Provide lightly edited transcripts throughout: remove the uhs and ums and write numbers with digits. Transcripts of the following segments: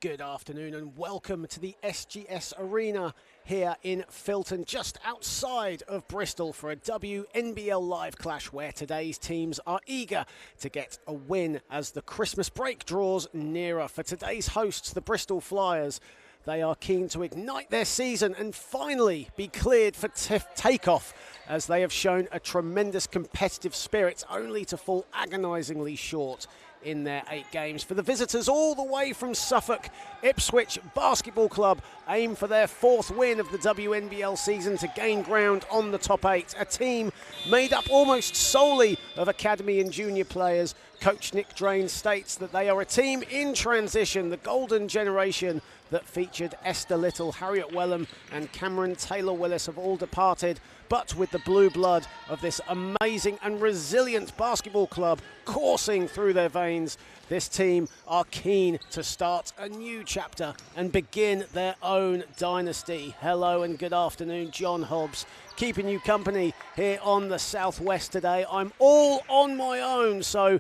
Good afternoon and welcome to the SGS Arena here in Filton, just outside of Bristol for a WNBL live clash where today's teams are eager to get a win as the Christmas break draws nearer. For today's hosts, the Bristol Flyers, they are keen to ignite their season and finally be cleared for takeoff, as they have shown a tremendous competitive spirit only to fall agonisingly short in their 8 games. For the visitors all the way from Suffolk, Ipswich Basketball Club aim for their 4th win of the WNBL season to gain ground on the top 8. A team made up almost solely of academy and junior players. Coach Nick Drain states that they are a team in transition, the golden generation that featured Esther Little, Harriet Wellham and Cameron Taylor-Willis have all departed, but with the blue blood of this amazing and resilient basketball club coursing through their veins, this team are keen to start a new chapter and begin their own dynasty. Hello and good afternoon, John Hobbs, keeping you company here on the Southwest today. I'm all on my own, so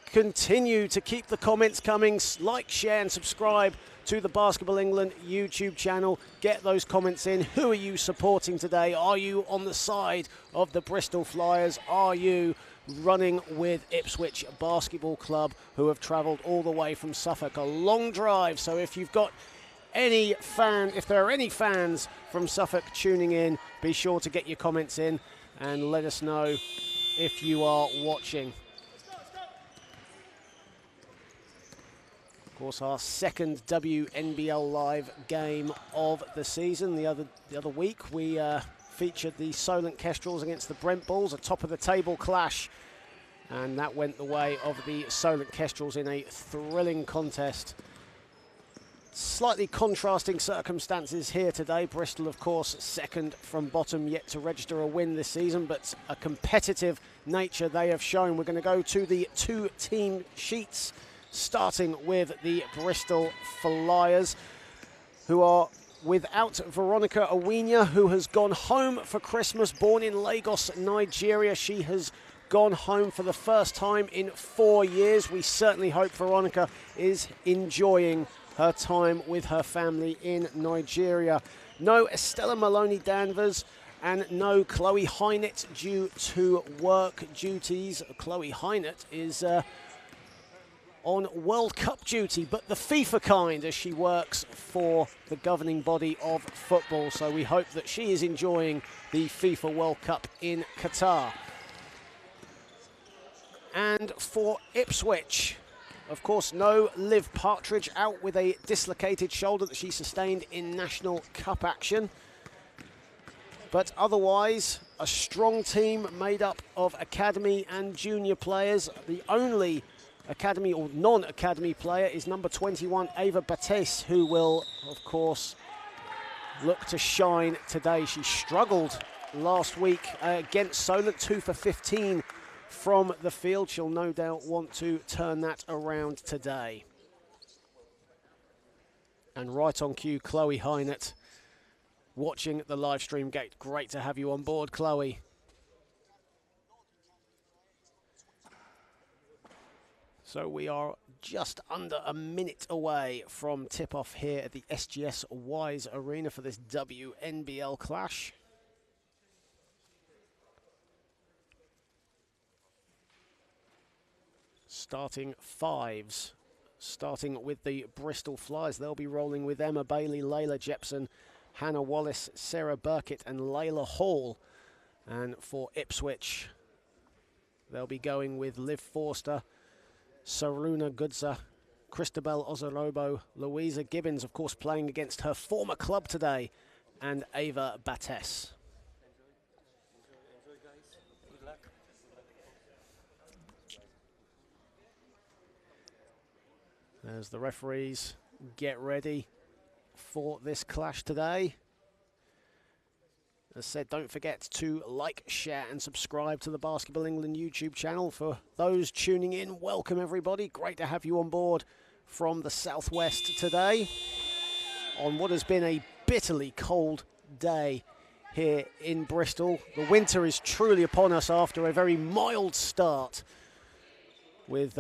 continue to keep the comments coming, like, share and subscribe to the Basketball England YouTube channel. Get those comments in. Who are you supporting today? Are you on the side of the Bristol Flyers? Are you running with Ipswich Basketball Club, who have travelled all the way from Suffolk? A long drive, so if you've got if there are any fans from Suffolk tuning in, be sure to get your comments in and let us know if you are watching. Of course, our second WNBL live game of the season. The other week we featured the Solent Kestrels against the Brent Bulls, a top-of-the-table clash, and that went the way of the Solent Kestrels in a thrilling contest. Slightly contrasting circumstances here today. Bristol, of course, second from bottom, yet to register a win this season, but a competitive nature they have shown. We're going to go to the 2-team sheets, starting with the Bristol Flyers, who are without Veronica Awinya, who has gone home for Christmas. Born in Lagos, Nigeria, she has gone home for the first time in 4 years. We certainly hope Veronica is enjoying her time with her family in Nigeria. No Estella Maloney Danvers and no Chloe Hynett due to work duties. Chloe Hynett is on World Cup duty, but the FIFA kind, as she works for the governing body of football. So we hope that she is enjoying the FIFA World Cup in Qatar. And for Ipswich, of course, no Liv Partridge, out with a dislocated shoulder that she sustained in National Cup action. But otherwise, a strong team made up of academy and junior players. The only academy or non-academy player is number 21, Ava Bates, who will, of course, look to shine today. She struggled last week against Solent, 2 for 15 from the field. She'll no doubt want to turn that around today. And right on cue, Chloe Hynett, watching the live stream gate. Great to have you on board, Chloe. So we are just under a minute away from tip-off here at the SGS Wise Arena for this WNBL clash. Starting fives, starting with the Bristol Flyers. They'll be rolling with Emma Bailey, Layla Jepson, Hannah Wallace, Sarah Burkett and Layla Hall. And for Ipswich, they'll be going with Liv Forster, Saruna Gudza, Christabel Ozorobo, Louisa Gibbons, of course, playing against her former club today, and Ava Bates. As the referees get ready for this clash today. As said, don't forget to like, share and subscribe to the Basketball England YouTube channel. For those tuning in, welcome everybody. Great to have you on board from the Southwest today on what has been a bitterly cold day here in Bristol. The winter is truly upon us after a very mild start with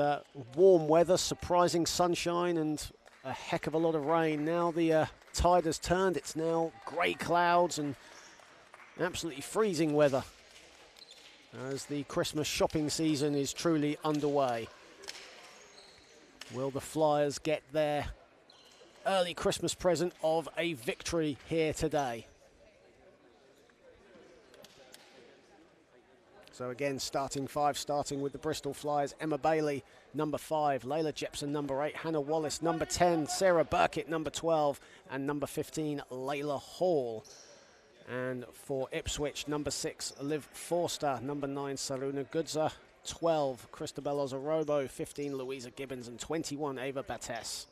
warm weather, surprising sunshine and a heck of a lot of rain. Now the tide has turned. It's now grey clouds and absolutely freezing weather as the Christmas shopping season is truly underway. Will the Flyers get their early Christmas present of a victory here today? So again, starting five, starting with the Bristol Flyers: Emma Bailey, number 5, Layla Jepson, number 8, Hannah Wallace, number 10, Sarah Burkett, number 12, and number 15, Layla Hall. And for Ipswich, number 6, Liv Forster, number 9, Saruna Gudza, 12, Christabel Ozarobo, 15, Louisa Gibbons, and 21, Ava Bates.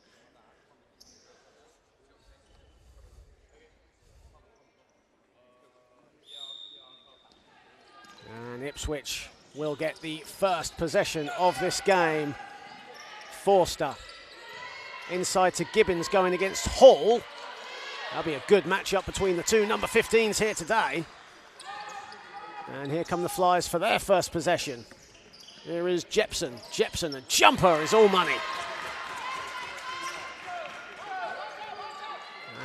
And Ipswich will get the first possession of this game. Forster inside to Gibbons, going against Hall. That'll be a good matchup between the two number 15s here today. And here come the Flyers for their first possession. Here is Jepson. Jepson, a jumper is all money.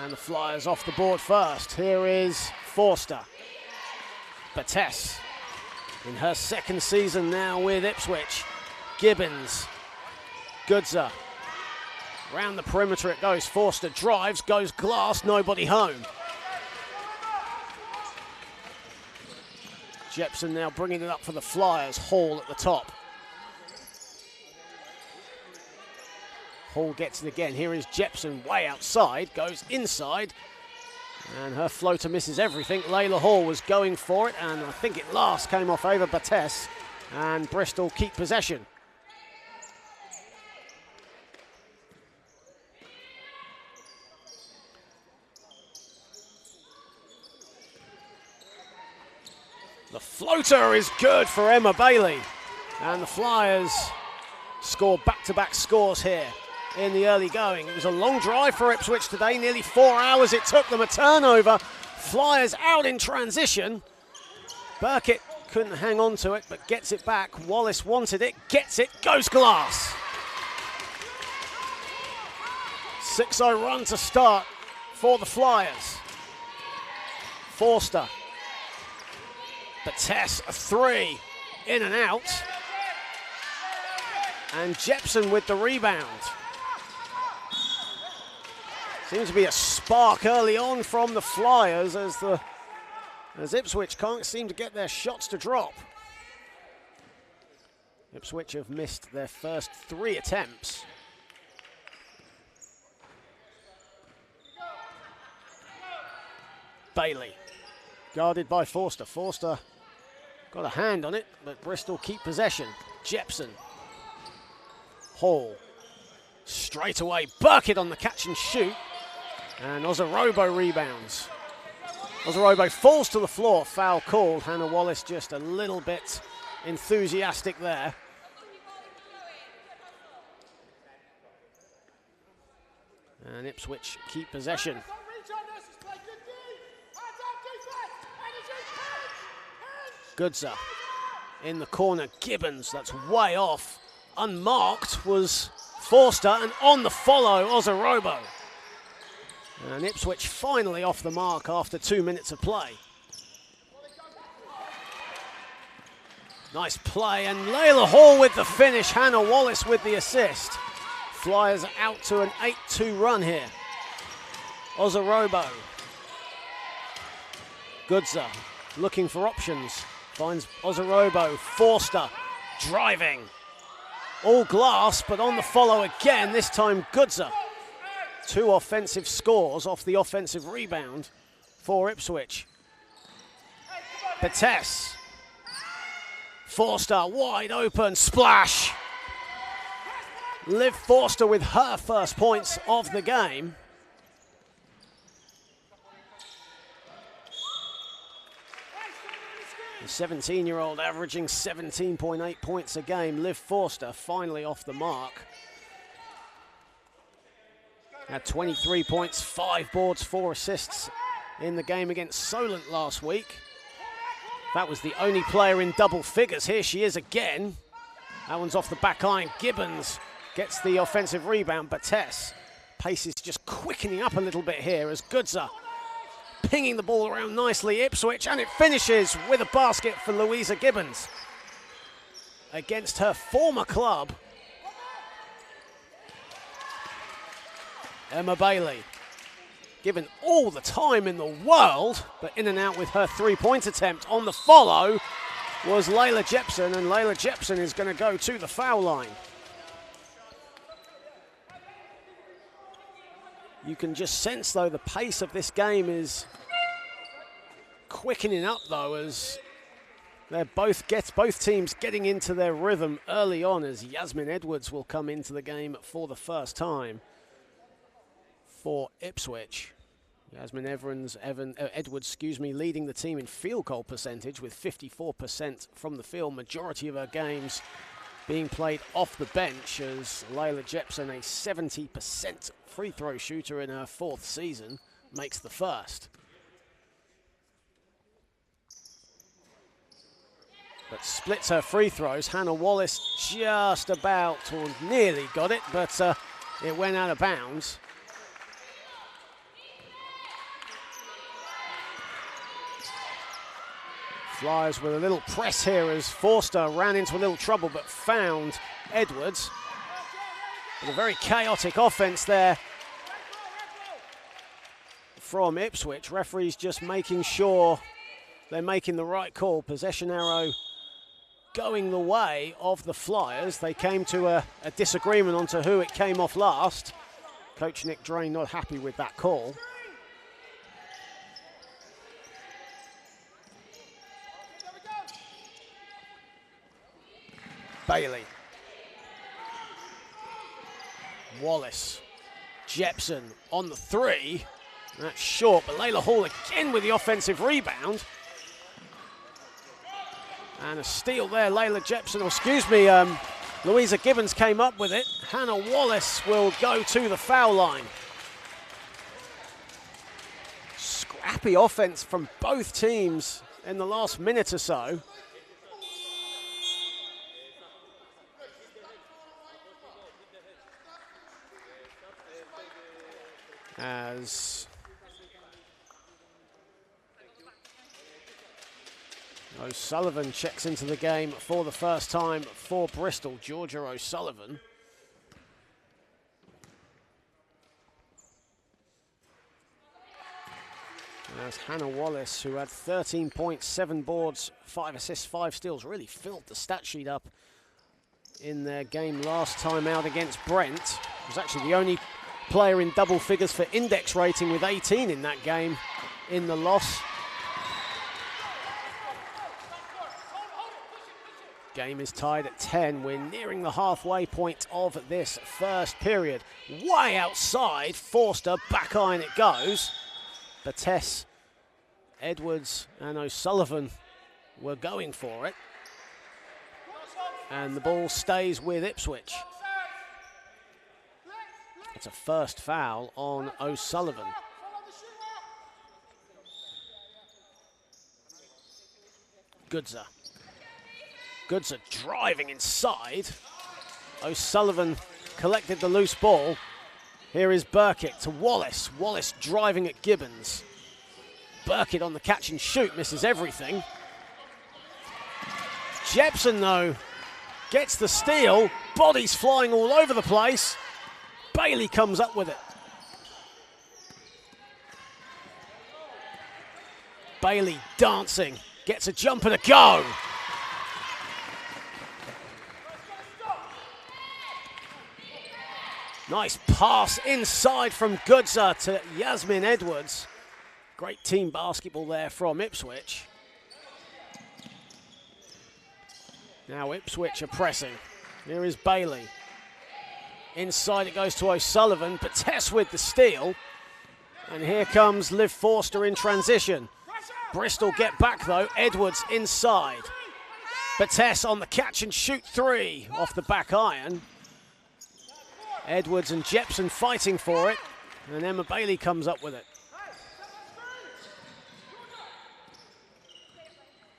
And the Flyers off the board first. Here is Forster. Bates in her second season now with Ipswich. Gibbons. Gudza. Round the perimeter it goes. Forster drives, goes glass, nobody home. Jepson now bringing it up for the Flyers. Hall at the top. Hall gets it again. Here is Jepson way outside, goes inside. And her floater misses everything. Layla Hall was going for it, and I think it last came off Ava Bates, and Bristol keep possession. The floater is good for Emma Bailey, and the Flyers score back-to-back scores here in the early going. It was a long drive for Ipswich today, nearly 4 hours it took them. A turnover. Flyers out in transition. Burkett couldn't hang on to it, but gets it back. Wallace wanted it, gets it, goes glass. 6-0 run to start for the Flyers. Forster. Bates, a 3, in and out. And Jepson with the rebound. Seems to be a spark early on from the Flyers as Ipswich can't seem to get their shots to drop. Ipswich have missed their first 3 attempts. Bailey, guarded by Forster. Forster got a hand on it, but Bristol keep possession. Jepson. Hall. Straight away, Burkett on the catch and shoot. And Ozarobo rebounds. Ozarobo falls to the floor, foul called. Hannah Wallace just a little bit enthusiastic there. And Ipswich keep possession. Gudza in the corner. Gibbons, that's way off. Unmarked was Forster, and on the follow, Ozarobo. And Ipswich finally off the mark after 2 minutes of play. Nice play, and Layla Hall with the finish. Hannah Wallace with the assist. Flyers out to an 8-2 run here. Ozarobo. Gudza looking for options. Finds Ozarobo. Forster driving. All glass, but on the follow again, this time Gudza. 2 offensive scores off the offensive rebound for Ipswich. Bates. Forster wide open, splash. Liv Forster with her first points of the game. The 17-year-old averaging 17.8 points a game. Liv Forster finally off the mark. Had 23 points, 5 boards, 4 assists in the game against Solent last week. That was the only player in double figures. Here she is again. That one's off the back iron. Gibbons gets the offensive rebound. Bates pace is just quickening up a little bit here as Goodser pinging the ball around nicely. Ipswich, and it finishes with a basket for Louisa Gibbons against her former club. Emma Bailey, given all the time in the world, but in and out with her three-point attempt. On the follow was Layla Jepson, and Layla Jepson is going to go to the foul line. You can just sense, though, the pace of this game is quickening up, though, as they're both teams getting into their rhythm early on, as Yasmin Edwards will come into the game for the first time for Ipswich. Yasmin Edwards, leading the team in field goal percentage with 54% from the field. Majority of her games being played off the bench, as Layla Jepson, a 70% free throw shooter in her 4th season, makes the first. But splits her free throws. Hannah Wallace just about, or nearly got it, but it went out of bounds. Flyers with a little press here as Forster ran into a little trouble but found Edwards. With a very chaotic offense there from Ipswich. Referees just making sure they're making the right call. Possession arrow going the way of the Flyers. They came to a disagreement onto who it came off last. Coach Nick Drain not happy with that call. Bailey. Wallace. Jepson on the three. That's short, but Layla Hall again with the offensive rebound. And a steal there, Layla Jepson, Louisa Gibbons came up with it. Hannah Wallace will go to the foul line. Scrappy offense from both teams in the last minute or so. As O'Sullivan checks into the game for the first time for Bristol, Georgia O'Sullivan. As Hannah Wallace, who had 13 points, 7 boards, 5 assists, 5 steals, really filled the stat sheet up in their game last time out against Brent. Was actually the only player in double figures for index rating with 18 in that game in the loss. Game is tied at 10. We're nearing the halfway point of this first period. Way outside, Forster, back iron it goes. Bates, Edwards and O'Sullivan were going for it. And the ball stays with Ipswich. It's a first foul on O'Sullivan. Goodser driving inside. O'Sullivan collected the loose ball. Here is Burkitt to Wallace. Wallace driving at Gibbons. Burkitt on the catch and shoot, misses everything. Jepson, though, gets the steal. Bodies flying all over the place. Bailey comes up with it. Bailey dancing, gets a jump and a go. Nice pass inside from Goodser to Yasmin Edwards. Great team basketball there from Ipswich. Now Ipswich are pressing. Here is Bailey. Inside it goes to O'Sullivan. Bates with the steal. And here comes Liv Forster in transition. Bristol get back though. Edwards inside. Bates on the catch and shoot three off the back iron. Edwards and Jepson fighting for it. And Emma Bailey comes up with it.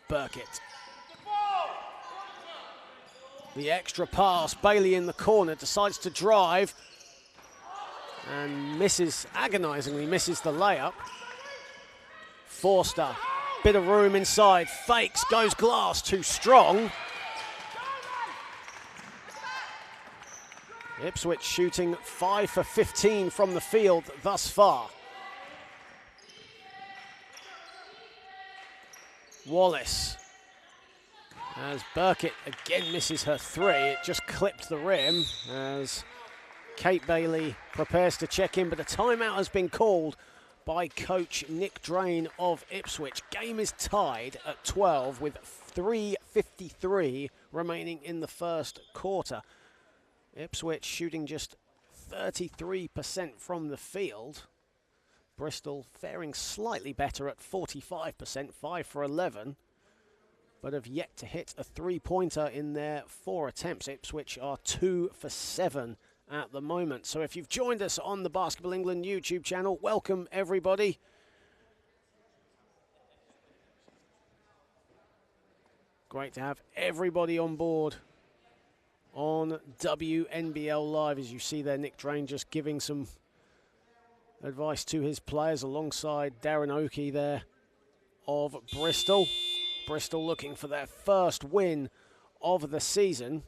Burkitt. The extra pass. Bailey in the corner decides to drive. and agonizingly misses the layup. Forster, bit of room inside, fakes, goes glass, too strong. Ipswich shooting 5 for 15 from the field thus far. Wallace, as Burkett again misses her three. It just clipped the rim as Kate Bailey prepares to check in, but a timeout has been called by coach Nick Drain of Ipswich. Game is tied at 12 with 3:53 remaining in the first quarter. Ipswich shooting just 33% from the field. Bristol faring slightly better at 45%, 5 for 11, but have yet to hit a three-pointer in their 4 attempts. Ipswich are 2 for 7 at the moment. So if you've joined us on the Basketball England YouTube channel, welcome everybody. Great to have everybody on board on WNBL Live. As you see there, Nick Drain just giving some advice to his players alongside Darren Oakey there of Bristol. Bristol looking for their first win of the season.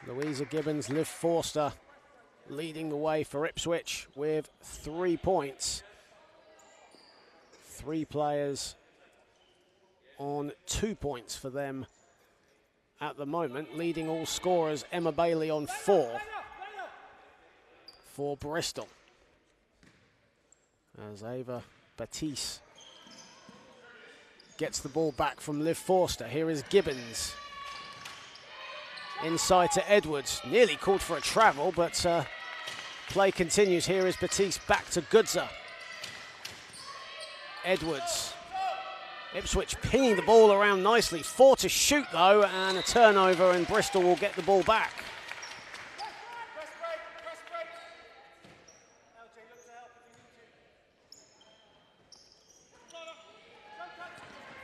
Louisa Gibbons, Liv Forster leading the way for Ipswich with 3 points. 3 players on 2 points for them at the moment. Leading all scorers, Emma Bailey on 4 for Bristol. As Ava Batiste gets the ball back from Liv Forster. Here is Gibbons. Inside to Edwards, nearly called for a travel, but play continues. Here is Batiste back to Goodser. Edwards. Ipswich pinging the ball around nicely. 4 to shoot though, and a turnover, and Bristol will get the ball back.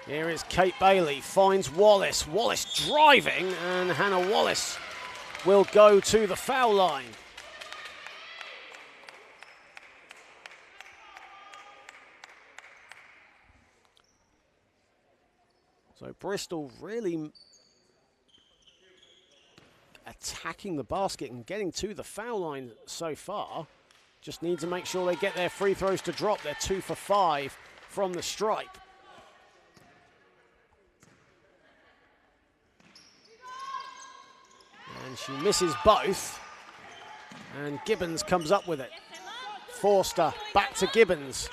Here is Kate Bailey, finds Wallace. Wallace driving, and Hannah Wallace will go to the foul line. So Bristol really attacking the basket and getting to the foul line so far. Just need to make sure they get their free throws to drop. They're 2 for 5 from the stripe. And she misses both. And Gibbons comes up with it. Forster back to Gibbons.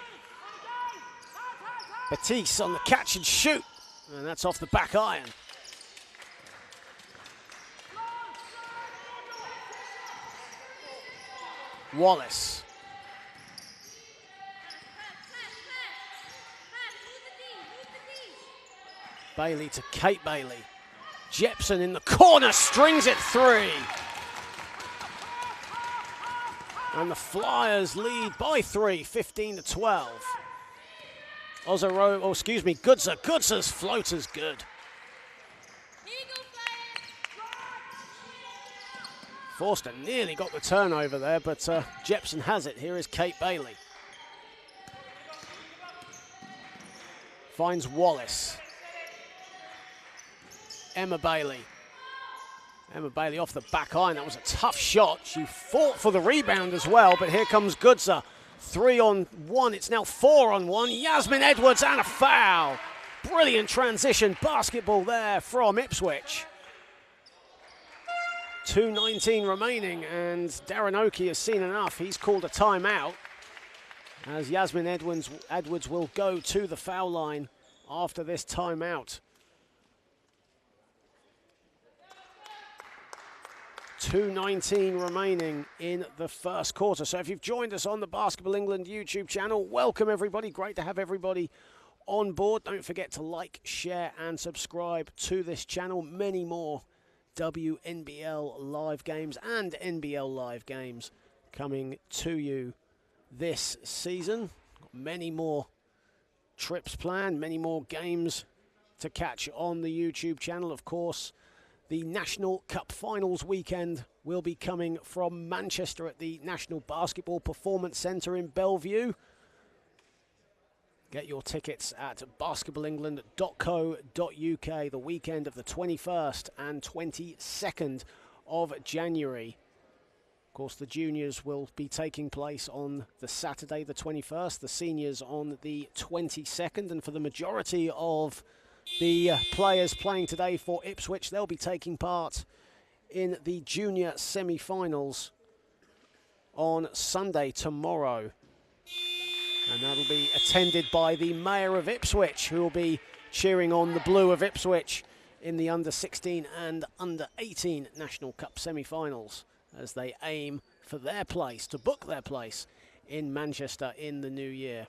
Batiste on the catch and shoot. And that's off the back iron. Wallace. Bailey to Kate Bailey. Jepson in the corner, strings it 3. And the Flyers lead by 3, 15 to 12. Goodser. Goodser's floater's good. Forster nearly got the turnover there, but Jepson has it. Here is Kate Bailey. Finds Wallace. Emma Bailey. Emma Bailey off the back iron. That was a tough shot. She fought for the rebound as well, but here comes Goodser. 3 on 1. It's now 4 on 1. Yasmin Edwards and a foul. Brilliant transition basketball there from Ipswich. 2:19 remaining, and Darren Oakey has seen enough. He's called a timeout as Yasmin Edwards will go to the foul line after this timeout. 2:19 remaining in the first quarter. So if you've joined us on the Basketball England YouTube channel, welcome everybody. Great to have everybody on board. Don't forget to like, share and subscribe to this channel. Many more WNBL live games and NBL live games coming to you this season. Got many more trips planned, many more games to catch on the YouTube channel. Of course, the National Cup Finals weekend will be coming from Manchester at the National Basketball Performance Centre in Bellevue. Get your tickets at basketballengland.co.uk the weekend of the 21st and 22nd of January. Of course, the juniors will be taking place on the Saturday, the 21st, the seniors on the 22nd, and for the majority of the players playing today for Ipswich, they'll be taking part in the junior semi-finals on Sunday, tomorrow. And that'll be attended by the Mayor of Ipswich, who will be cheering on the blue of Ipswich in the under-16 and under-18 National Cup semi-finals as they aim for their place, to book their place in Manchester in the new year.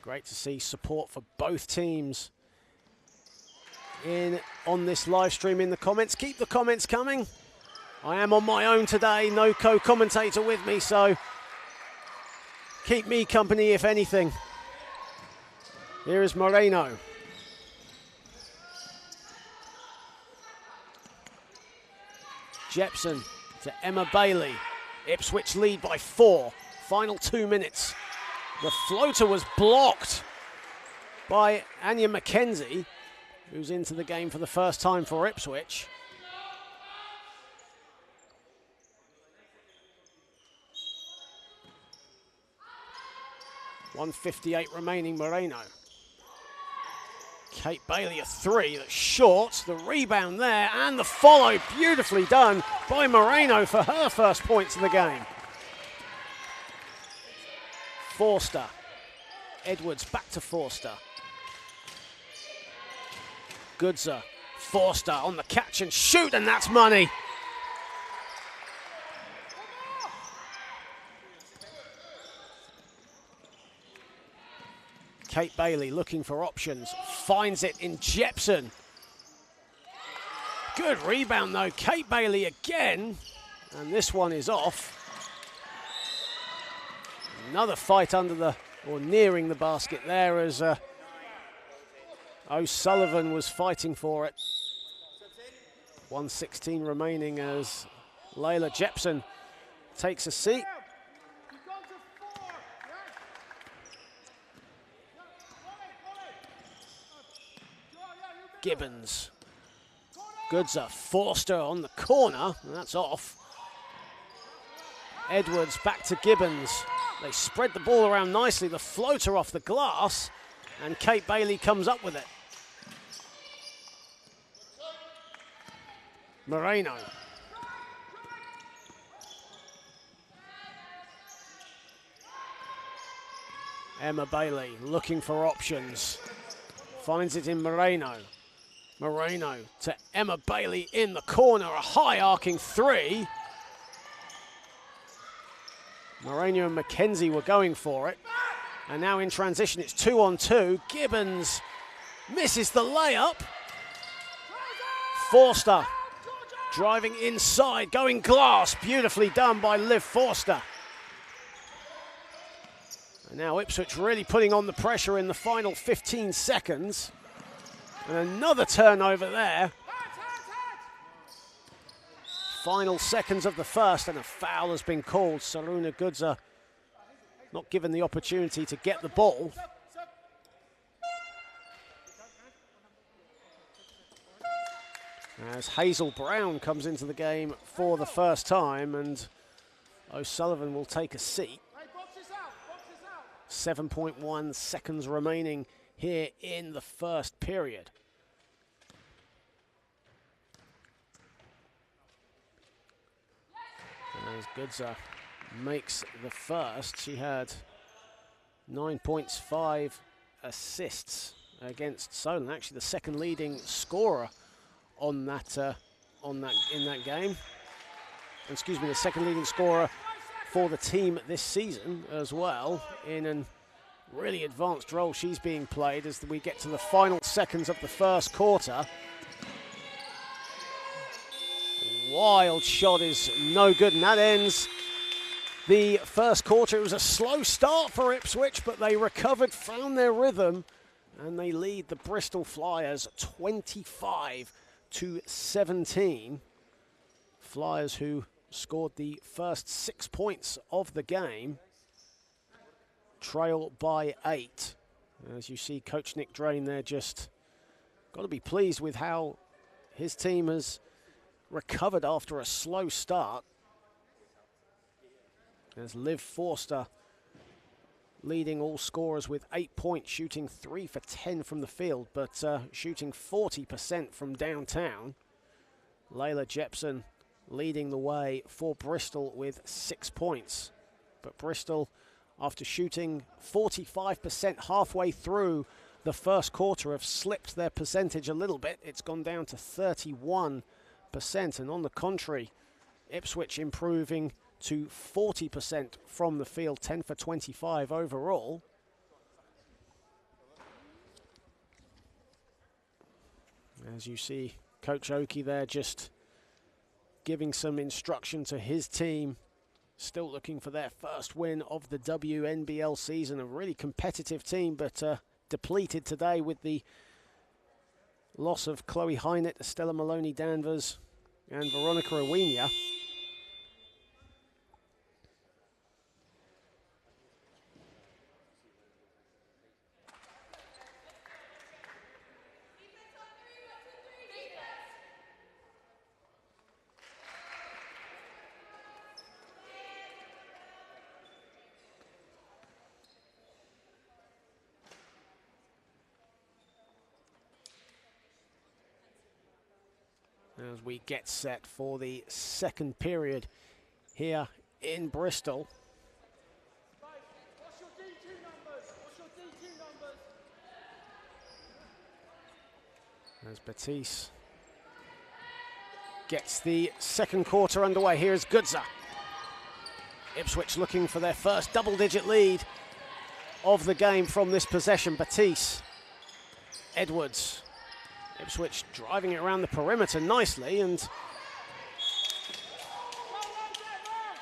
Great to see support for both teams on this live stream in the comments. Keep the comments coming. I am on my own today, no co-commentator with me, so keep me company if anything. Here is Moreno. Jepson to Emma Bailey. Ipswich lead by 4. Final 2 minutes. The floater was blocked by Anya McKenzie, who's into the game for the first time for Ipswich. .158 remaining, Moreno. Kate Bailey, a 3 that's short. The rebound there and the follow, beautifully done by Moreno for her first points of the game. Forster. Edwards back to Forster. Goodser. Forster on the catch and shoot, and that's money. Kate Bailey looking for options. Finds it in Jepson. Good rebound though. Kate Bailey again. And this one is off. Another fight under the, or nearing the basket there as O'Sullivan was fighting for it. 1:16 remaining as Layla Jepson takes a seat. Gibbons. Goodser. Forster on the corner, and that's off. Edwards back to Gibbons. They spread the ball around nicely. The floater off the glass, and Kate Bailey comes up with it. Moreno. Emma Bailey looking for options. Finds it in Moreno. Moreno to Emma Bailey in the corner. A high arcing 3. Moreno and McKenzie were going for it. And now in transition, it's 2-on-2. Gibbons misses the layup. Forster driving inside, going glass. Beautifully done by Liv Forster. And now Ipswich really putting on the pressure in the final 15 seconds. And another turnover there. Final seconds of the first, and a foul has been called. Saruna Goodser not given the opportunity to get the ball. As Hazel Brown comes into the game for the first time, and O'Sullivan will take a seat. 7.1 seconds remaining here in the first period. As Goodser makes the first, she had 9 points, 5 assists against Solent. Actually, the second leading scorer on that in that game. the second leading scorer for the team this season as well, in a really advanced role she's being played as we get to the final seconds of the first quarter. Wild shot is no good, and that ends the first quarter. It was a slow start for Ipswich, but they recovered, found their rhythm, and they lead the Bristol Flyers 25-17. Flyers who scored the first 6 points of the game trail by 8. As you see, Coach Nick Drain there just got to be pleased with how his team has recovered after a slow start. As Liv Forster leading all scorers with 8 points, shooting 3 for 10 from the field, but shooting 40% from downtown. Layla Jepson leading the way for Bristol with 6 points. But Bristol, after shooting 45% halfway through the first quarter, have slipped their percentage a little bit. It's gone down to 31%. And on the contrary, Ipswich improving to 40% from the field, 10 for 25 overall. As you see, Coach Oakey there just giving some instruction to his team, still looking for their first win of the WNBL season. A really competitive team, but depleted today with the loss of Chloe Hynett, Estella Maloney-Danvers, and Veronica Owenia. As we get set for the second period here in Bristol. What's your D2 numbers? What's your D2 numbers? As Batiste gets the second quarter underway. Here is Goodzer. Ipswich looking for their first double-digit lead of the game from this possession. Batiste, Edwards. Ipswich driving it around the perimeter nicely, and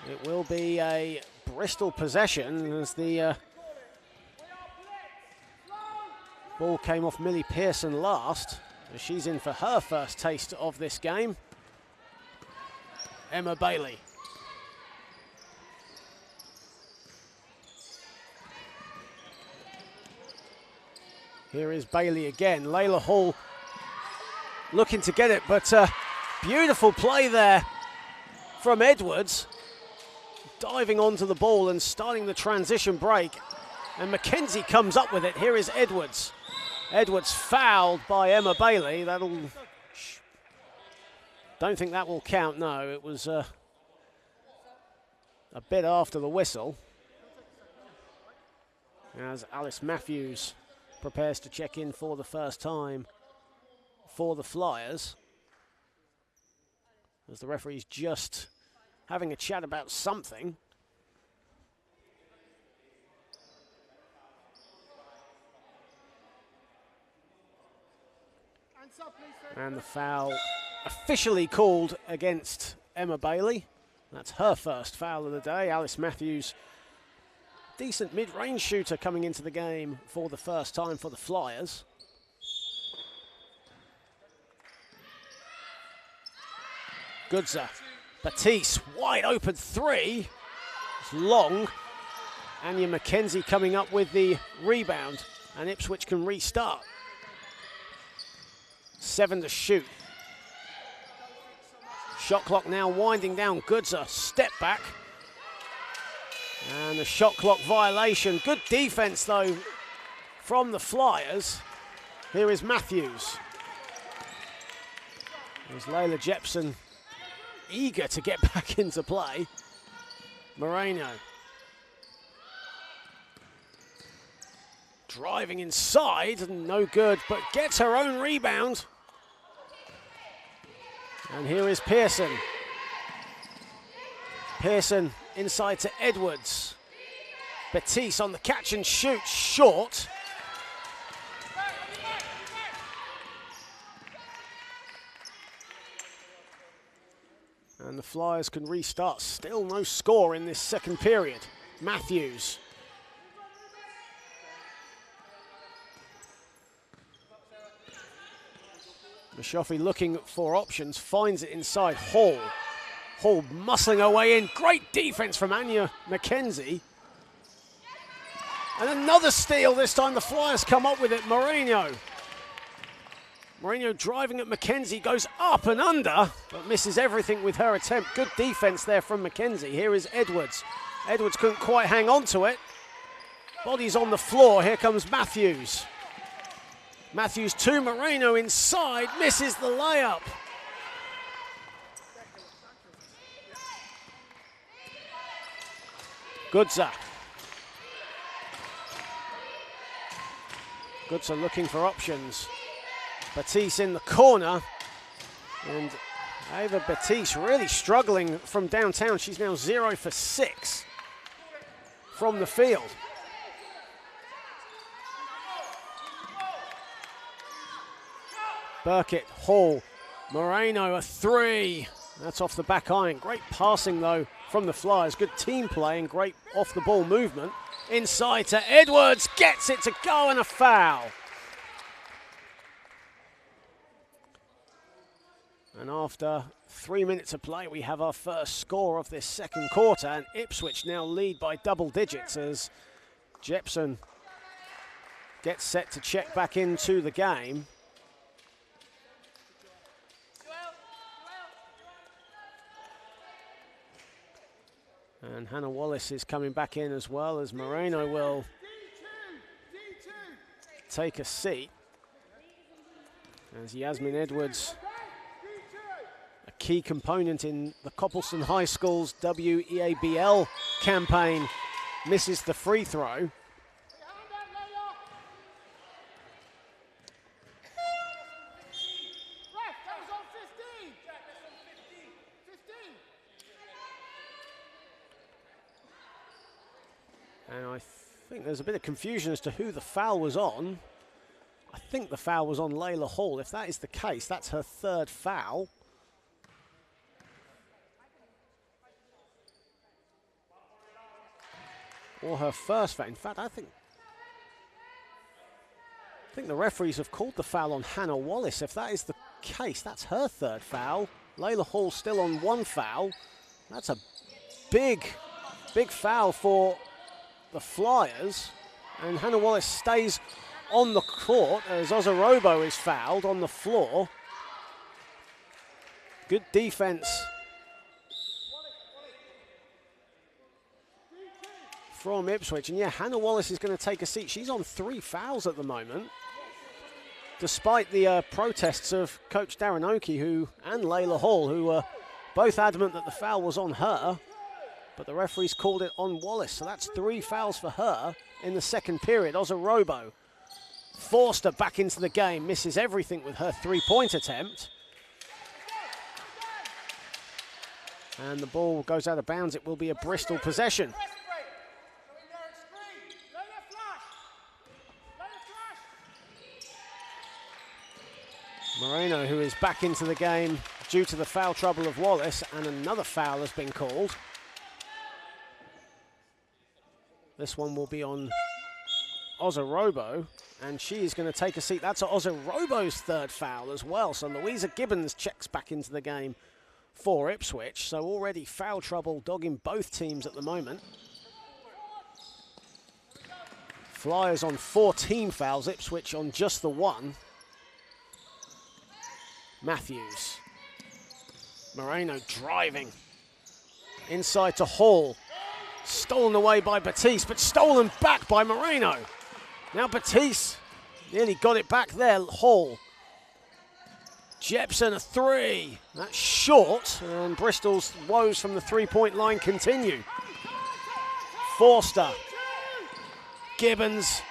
it will be a Bristol possession as the ball came off Millie Pearson last, as she's in for her first taste of this game. Emma Bailey. Here is Bailey again. Layla Hall looking to get it, but beautiful play there from Edwards, diving onto the ball and starting the transition break, and Mackenzie comes up with it. Here is Edwards. Edwards fouled by Emma Bailey. Don't think that will count. No, it was a bit after the whistle, as Alice Matthews prepares to check in for the first time for the Flyers, as the referee's just having a chat about something. And the foul officially called against Emma Bailey. That's her first foul of the day. Alice Matthews, decent mid-range shooter coming into the game for the first time for the Flyers. Goodzer, Batiste, wide open three. It's long. Anya Mackenzie coming up with the rebound, and Ipswich can restart. 7 to shoot. Shot clock now winding down. Goodzer, step back. And the shot clock violation. Good defense though from the Flyers. Here is Matthews. There's Layla Jepson, eager to get back into play. Moreno driving inside, no good, but gets her own rebound. And here is Pearson. Pearson inside to Edwards. Batiste on the catch and shoot, short. And the Flyers can restart. Still no score in this second period. Matthews. Mashoffi looking for options, finds it inside Hall. Hall muscling her way in. Great defense from Anya McKenzie. And another steal. This time the Flyers come up with it. Moreno driving at McKenzie, goes up and under, but misses everything with her attempt. Good defense there from McKenzie. Here is Edwards. Edwards couldn't quite hang on to it. Body's on the floor. Here comes Matthews. Matthews to Moreno inside, misses the layup. Goodser. Goodser looking for options. Batiste in the corner, and Ava Batiste really struggling from downtown. She's now 0 for 6 from the field. Burkett, Hall, Moreno, a 3. That's off the back iron. Great passing though from the Flyers. Good team play and great off the ball movement. Inside to Edwards, gets it to go and a foul. And after 3 minutes of play, we have our first score of this second quarter, and Ipswich now lead by double digits as Jepson gets set to check back into the game. And Hannah Wallace is coming back in as well, as Moreno will take a seat. As Yasmin Edwards, a key component in the Copleston High School's WNBL campaign, misses the free throw. And I think there's a bit of confusion as to who the foul was on. I think the foul was on Layla Hall. If that is the case, that's her third foul. Or her first foul. In fact, I think the referees have called the foul on Hannah Wallace. If that is the case, that's her third foul. Layla Hall still on 1 foul. That's a big foul for the Flyers. And Hannah Wallace stays on the court as Ozarobo is fouled on the floor. Good defense from Ipswich. And yeah, Hannah Wallace is going to take a seat. She's on 3 fouls at the moment, despite the protests of Coach Darren Oakey and Layla Hall, who were both adamant that the foul was on her. But the referees called it on Wallace, so that's 3 fouls for her in the second period. Ozarobo forced her back into the game, misses everything with her 3-point attempt. And the ball goes out of bounds. It will be a Bristol possession. Moreno, who is back into the game due to the foul trouble of Wallace, and another foul has been called. This one will be on Ozarobo, and she is going to take a seat. That's Ozarobo's third foul as well. So Louisa Gibbons checks back into the game for Ipswich. So already foul trouble dogging both teams at the moment. Flyers on 14 fouls, Ipswich on just the 1. Matthews. Moreno driving. Inside to Hall. Stolen away by Batiste, but stolen back by Moreno. Now Batiste nearly got it back there. Hall. Jepson, a 3. That's short, and Bristol's woes from the 3-point line continue. Forster. Gibbons.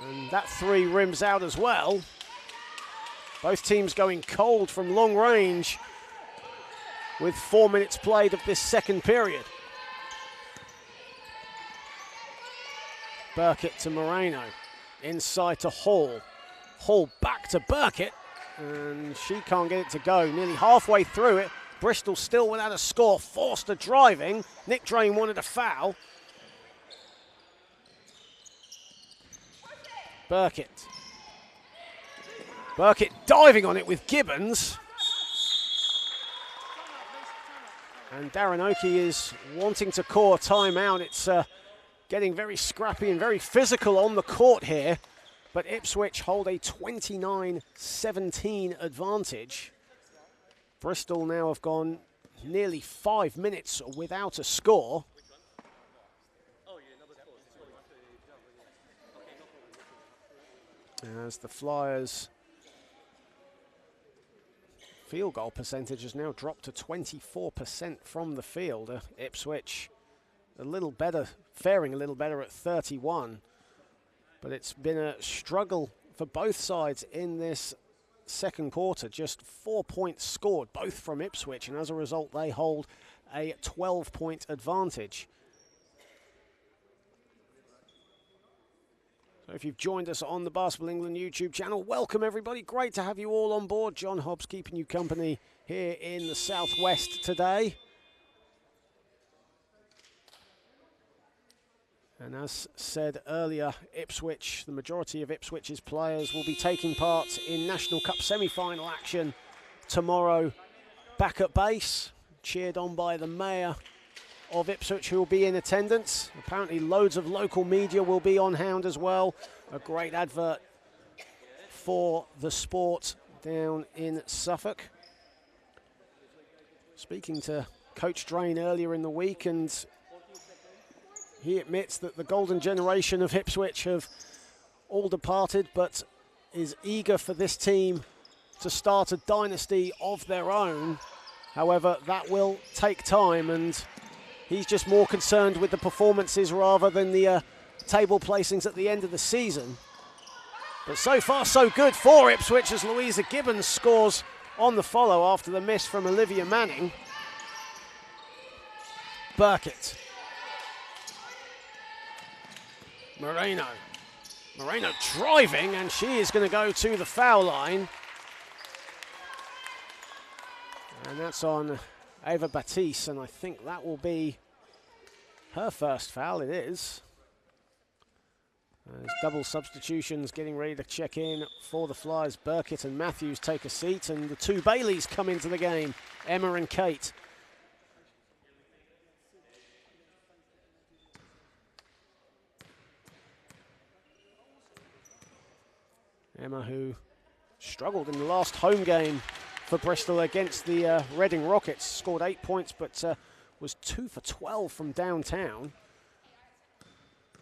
And that 3 rims out as well. Both teams going cold from long range. with 4 minutes played of this second period. Burkett to Moreno, inside to Hall. Hall back to Burkett, and she can't get it to go. Nearly halfway through it, Bristol still without a score. Forster driving. Nick Drain wanted a foul. Burkett. Burkett diving on it with Gibbons. And Darren Oakey is wanting to call a timeout. It's getting very scrappy and very physical on the court here. But Ipswich hold a 29-17 advantage. Bristol now have gone nearly 5 minutes without a score. As the Flyers' field goal percentage has now dropped to 24% from the field. Ipswich a little better, faring a little better at 31. But it's been a struggle for both sides in this second quarter. Just 4 points scored, both from Ipswich, and as a result they hold a 12-point advantage. So if you've joined us on the Basketball England YouTube channel, welcome everybody. Great to have you all on board. John Hobbs keeping you company here in the southwest today. And as said earlier, Ipswich, the majority of Ipswich's players will be taking part in National Cup semi-final action tomorrow back at base, cheered on by the mayor of Ipswich, who will be in attendance. Apparently loads of local media will be on hand as well. A great advert for the sport down in Suffolk. Speaking to Coach Drain earlier in the week, and he admits that the golden generation of Ipswich have all departed, but is eager for this team to start a dynasty of their own. However, that will take time, and he's just more concerned with the performances rather than the table placings at the end of the season. But so far, so good for Ipswich, as Louisa Gibbons scores on the follow after the miss from Olivia Manning. Burkett. Moreno driving, and she is going to go to the foul line. And that's on Ava Batiste, and I think that will be her first foul. It is. There's double substitutions getting ready to check in for the Flyers. Burkett and Matthews take a seat, and the two Baileys come into the game, Emma and Kate. Emma, who struggled in the last home game for Bristol against the Reading Rockets, scored 8 points, but was 2 for 12 from downtown.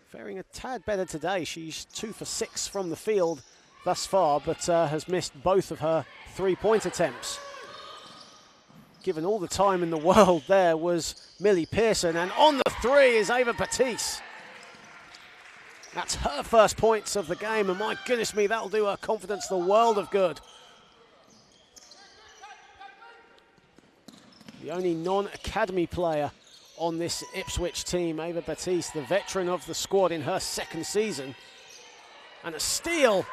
Faring a tad better today. She's 2 for 6 from the field thus far, but has missed both of her three-point attempts. Given all the time in the world there was Millie Pearson, and on the three is Ava Batiste. That's her first points of the game, and my goodness me, that'll do her confidence the world of good. The only non-academy player on this Ipswich team, Ava Batiste, the veteran of the squad in her second season. And a steal.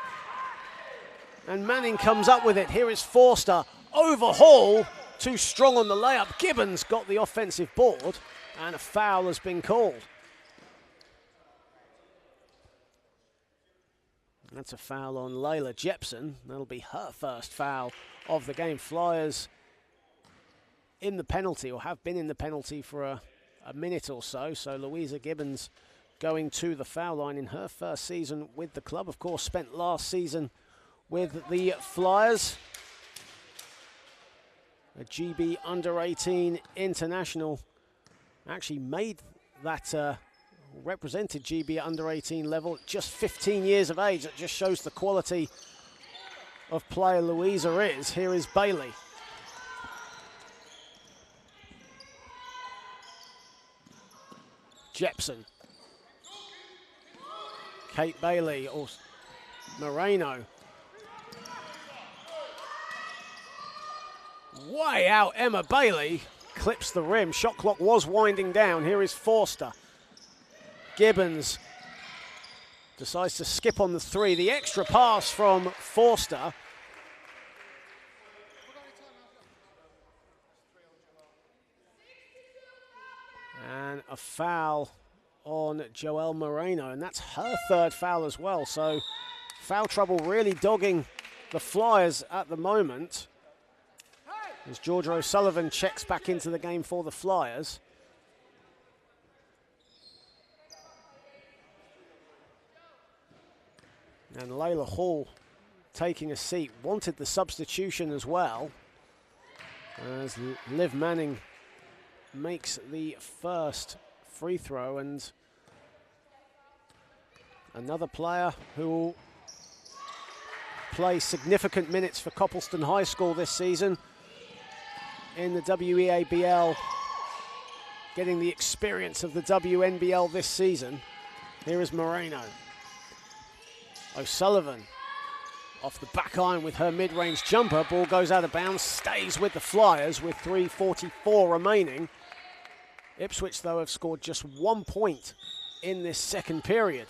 And Manning comes up with it. Here is Forster. Over Hall. Too strong on the layup. Gibbons got the offensive board, and a foul has been called. That's a foul on Layla Jepson. That'll be her first foul of the game. Flyers in the penalty, or have been in the penalty for a minute or so. So Louisa Gibbons going to the foul line in her first season with the club. Of course, spent last season with the Flyers. A GB under-18 international. Actually made that, represented GB under-18 level at just 15 years of age. That just shows the quality of player Louisa is. Here is Bailey. Jepson. Kate Bailey, or Moreno. Way out, Emma Bailey. clips the rim. Shot clock was winding down. Here is Forster. Gibbons decides to skip on the three. The extra pass from Forster. And a foul on Joelle Moreno, and that's her third foul as well. So foul trouble really dogging the Flyers at the moment, as Georgia O'Sullivan checks back into the game for the Flyers. And Layla Hall taking a seat, wanted the substitution as well, as Liv Manning makes the first free throw, and another player who will play significant minutes for Copleston High School this season in the WEABL, getting the experience of the WNBL this season. Here is Moreno. O'Sullivan off the back iron with her mid-range jumper. Ball goes out of bounds, stays with the Flyers with 3:44 remaining. Ipswich, though, have scored just 1 point in this second period.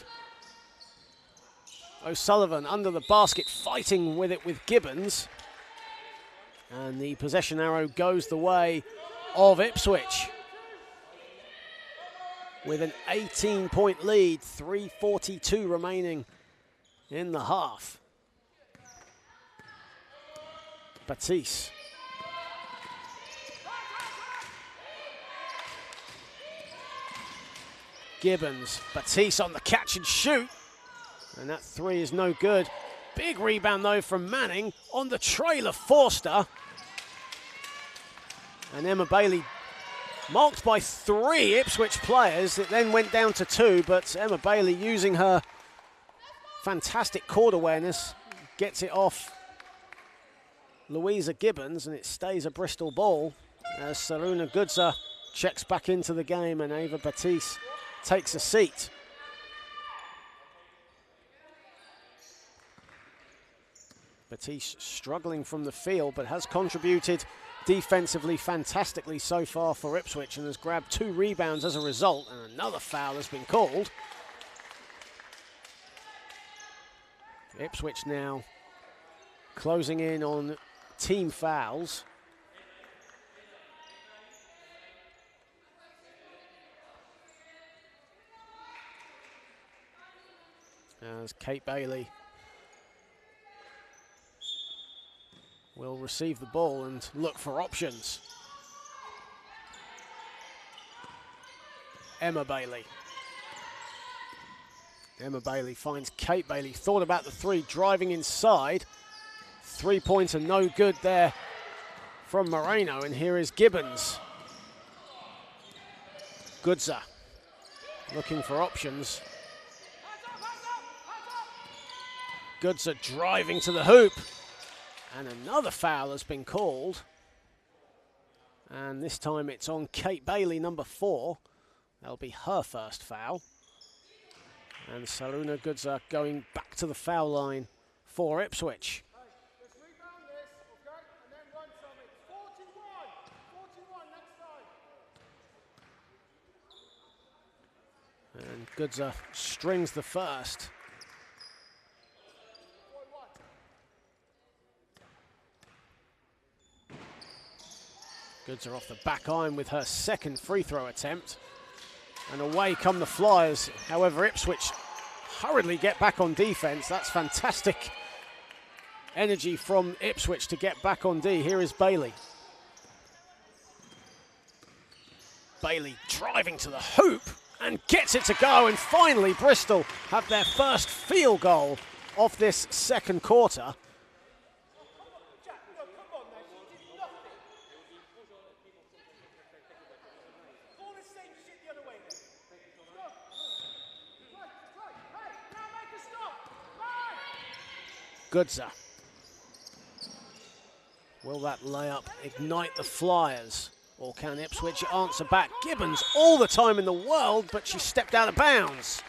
O'Sullivan under the basket, fighting with it with Gibbons. And the possession arrow goes the way of Ipswich, with an 18-point lead, 3:42 remaining in the half. Batiste. Gibbons. Batiste on the catch and shoot. And that three is no good. Big rebound, though, from Manning on the trail of Forster. And Emma Bailey marked by 3 Ipswich players. It then went down to 2, but Emma Bailey, using her fantastic court awareness, gets it off Louisa Gibbons, and it stays a Bristol ball as Saruna Gudza checks back into the game and Ava Batiste takes a seat. Batiste struggling from the field, but has contributed defensively fantastically so far for Ipswich, and has grabbed 2 rebounds as a result, and another foul has been called. Ipswich now closing in on team fouls. As Kate Bailey will receive the ball and look for options. Emma Bailey. Emma Bailey finds Kate Bailey. Thought about the three, driving inside. 3-pointer no good there from Moreno, and here is Gibbons. Gudza looking for options. Gudza driving to the hoop. And another foul has been called. And this time it's on Kate Bailey, number 4. That'll be her first foul. And Saruna Gudza going back to the foul line for Ipswich. Let's rebound this, okay? And then run something. 41 next side. And Gudza strings the first. Gudza off the back iron with her second free throw attempt. And away come the Flyers. However, Ipswich hurriedly get back on defense. That's fantastic energy from Ipswich to get back on D. Here is Bailey. Bailey driving to the hoop and gets it to go. And finally, Bristol have their first field goal of this second quarter. Gudza. Will that layup ignite the Flyers? Or can Ipswich answer back? Gibbons all the time in the world, but she stepped out of bounds.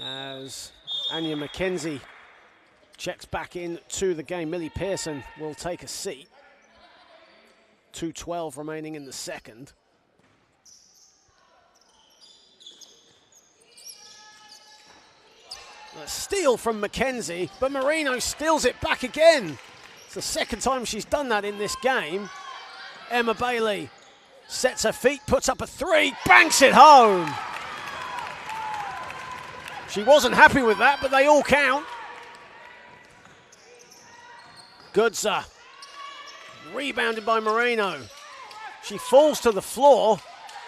As Anya McKenzie checks back into the game. Millie Pearson will take a seat. 2:12 remaining in the second. A steal from McKenzie, but Marino steals it back again. It's the second time she's done that in this game. Emma Bailey sets her feet, puts up a three, banks it home. She wasn't happy with that, but they all count. Goodser, rebounded by Marino. She falls to the floor,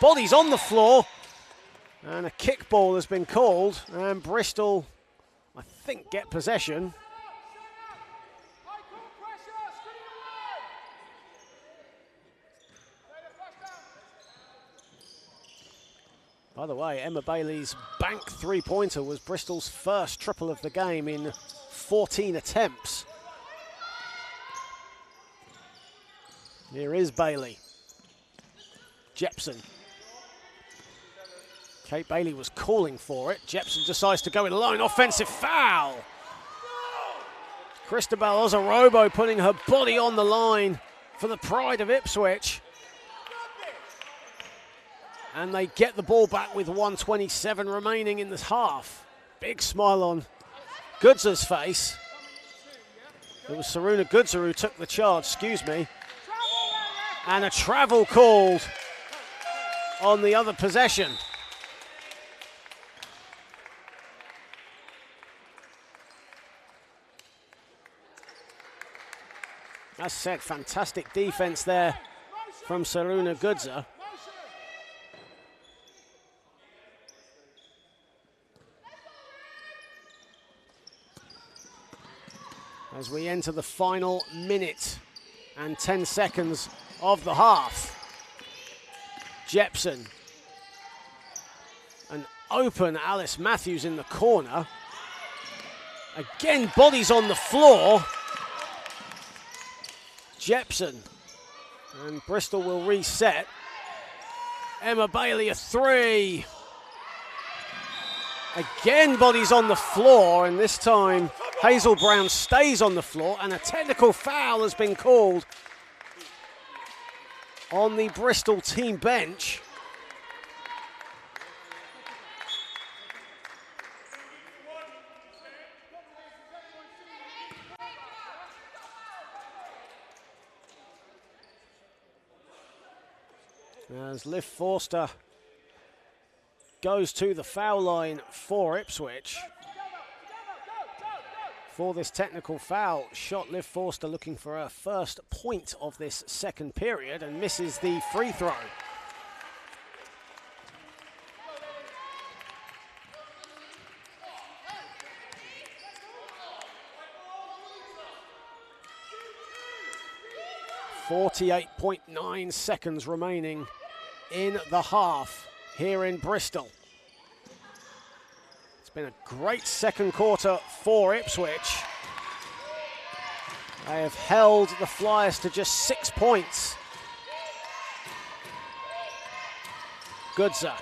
body's on the floor, and a kickball has been called, and Bristol, I think, get possession. By the way, Emma Bailey's bank three-pointer was Bristol's first triple of the game in 14 attempts. Here is Bailey. Jepson. Kate Bailey was calling for it. Jepson decides to go it alone. Offensive foul. Cristobal Ozarobo putting her body on the line for the pride of Ipswich. And they get the ball back with 1:27 remaining in the half. Big smile on Goodser's face. It was Saruna Goodser who took the charge, excuse me. And a travel called on the other possession. As said, fantastic defense there from Saruna Goodser. As we enter the final minute and 10 seconds of the half. Jepson. An open Alice Matthews in the corner. Again, bodies on the floor. Jepson. And Bristol will reset. Emma Bailey a three. Again, bodies on the floor, and this time Hazel Brown stays on the floor, and a technical foul has been called on the Bristol team bench. As Liv Forster goes to the foul line for Ipswich. For this technical foul shot, Liv Forster looking for her first point of this second period and misses the free throw. .9 seconds remaining in the half here in Bristol. It's been a great second quarter for Ipswich. They have held the Flyers to just 6 points. Goodser.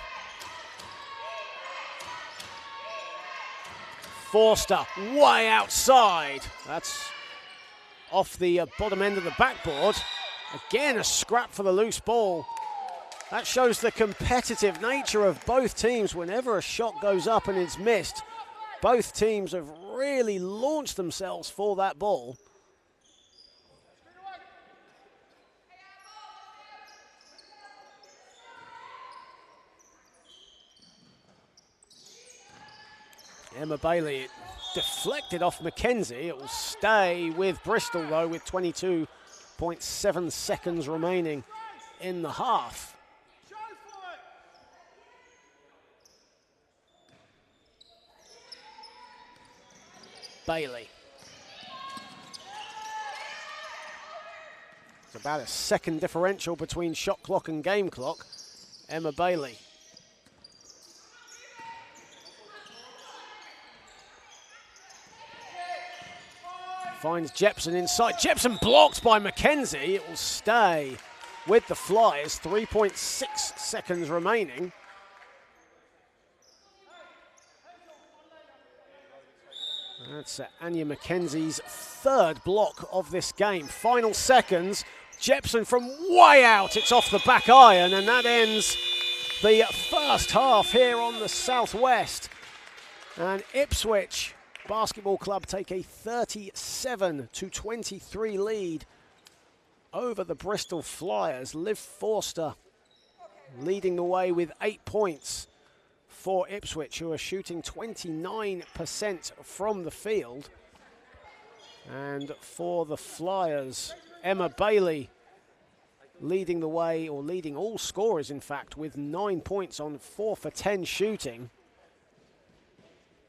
Forster way outside. That's off the bottom end of the backboard. Again, a scrap for the loose ball. That shows the competitive nature of both teams. Whenever a shot goes up and it's missed, both teams have really launched themselves for that ball. Emma Bailey deflected off McKenzie. It will stay with Bristol though, with 22.7 seconds remaining in the half. Bailey. It's about a second differential between shot clock and game clock. Emma Bailey. Finds Jepson inside. Jepson blocked by McKenzie. It will stay with the Flyers. 3.6 seconds remaining. That's Anya McKenzie's third block of this game. Final seconds. Jepson from way out. It's off the back iron, and that ends the first half here on the Southwest. And Ipswich Basketball Club take a 37-23 lead over the Bristol Flyers. Liv Forster leading the way with 8 points for Ipswich, who are shooting 29% from the field. And for the Flyers, Emma Bailey leading the way, or leading all scorers in fact, with 9 points on 4 for 10 shooting.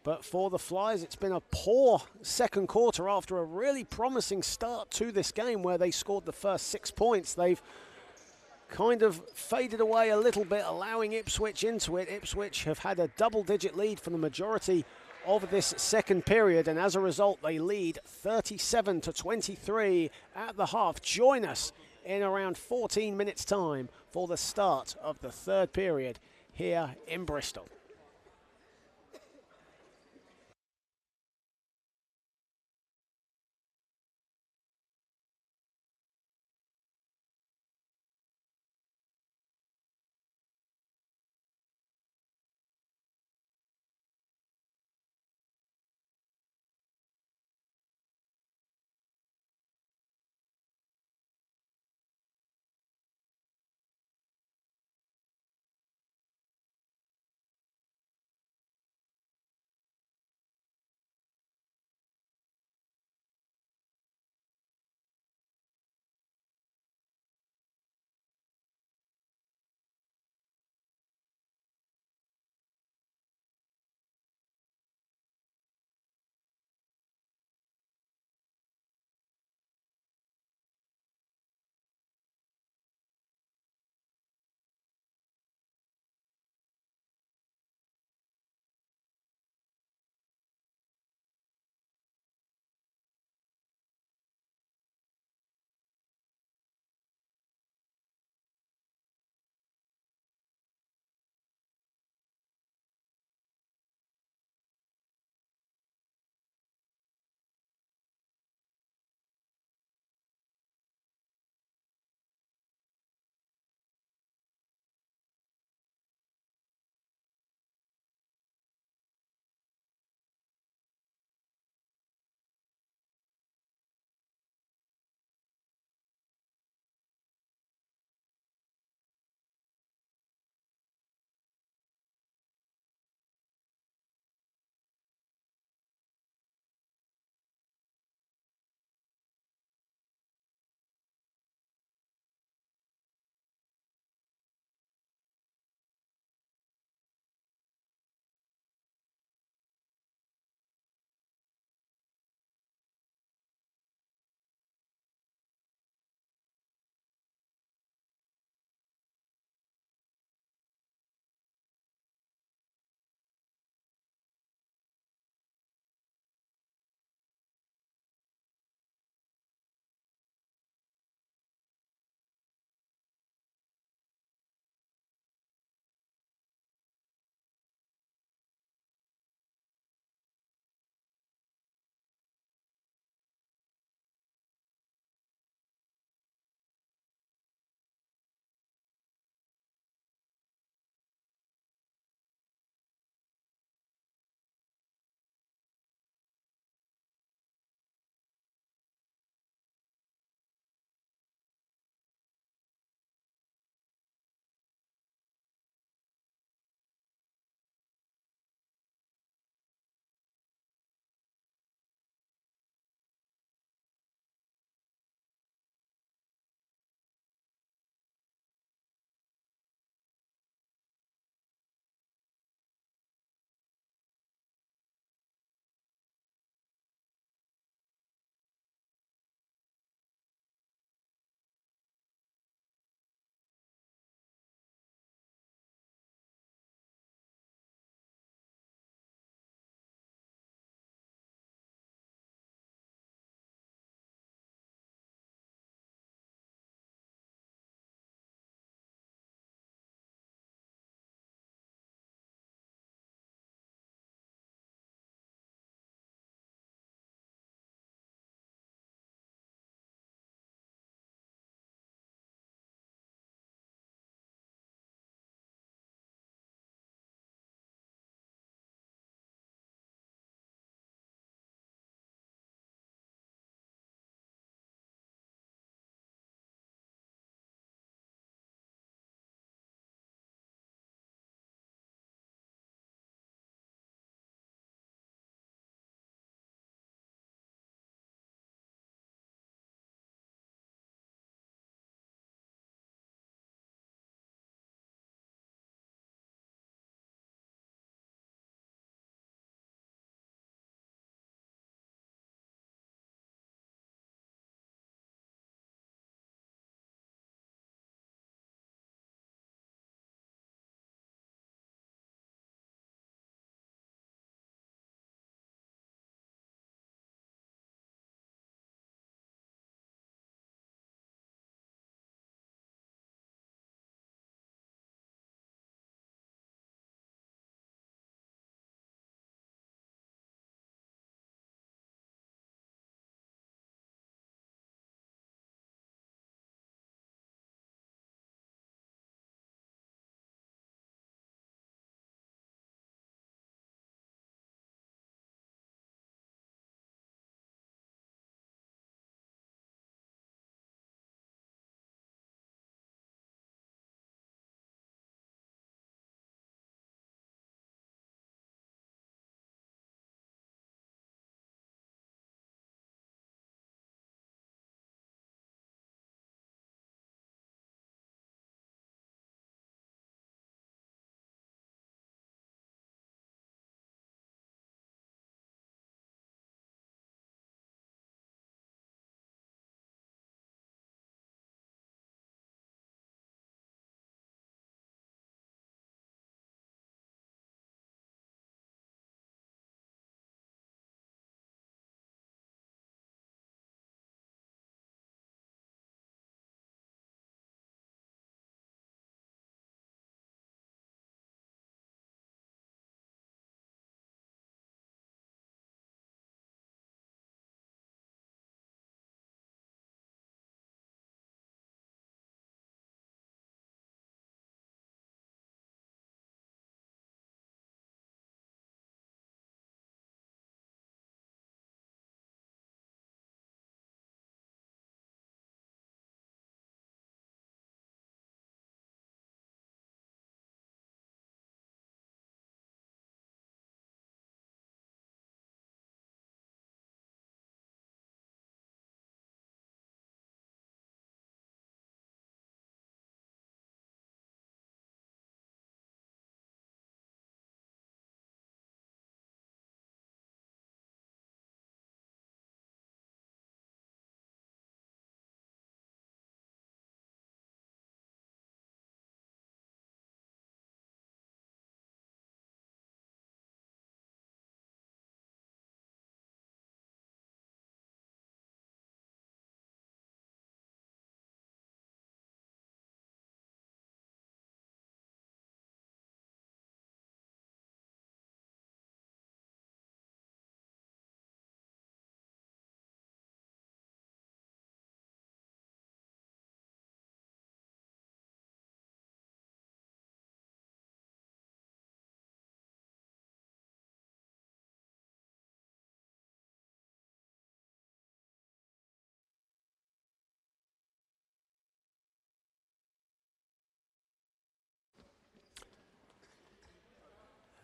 But for the Flyers, it's been a poor second quarter after a really promising start to this game where they scored the first 6 points. They've kind of faded away a little bit, allowing Ipswich into it. Ipswich have had a double-digit lead for the majority of this second period, and as a result, they lead 37-23 at the half. Join us in around 14 minutes' time for the start of the third period here in Bristol.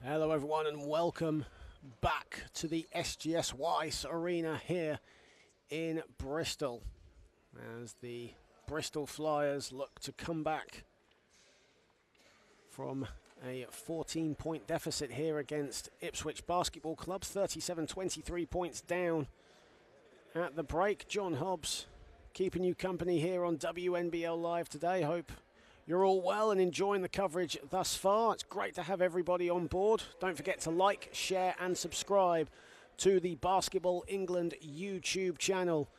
Hello everyone and welcome back to the SGS Weiss Arena here in Bristol as the Bristol Flyers look to come back from a 14-point deficit here against Ipswich Basketball Club. 37-23 points down at the break. John Hobbs keeping you company here on WNBL Live today. Hope you're all well and enjoying the coverage thus far. It's great to have everybody on board. Don't forget to like, share and subscribe to the Basketball England YouTube channel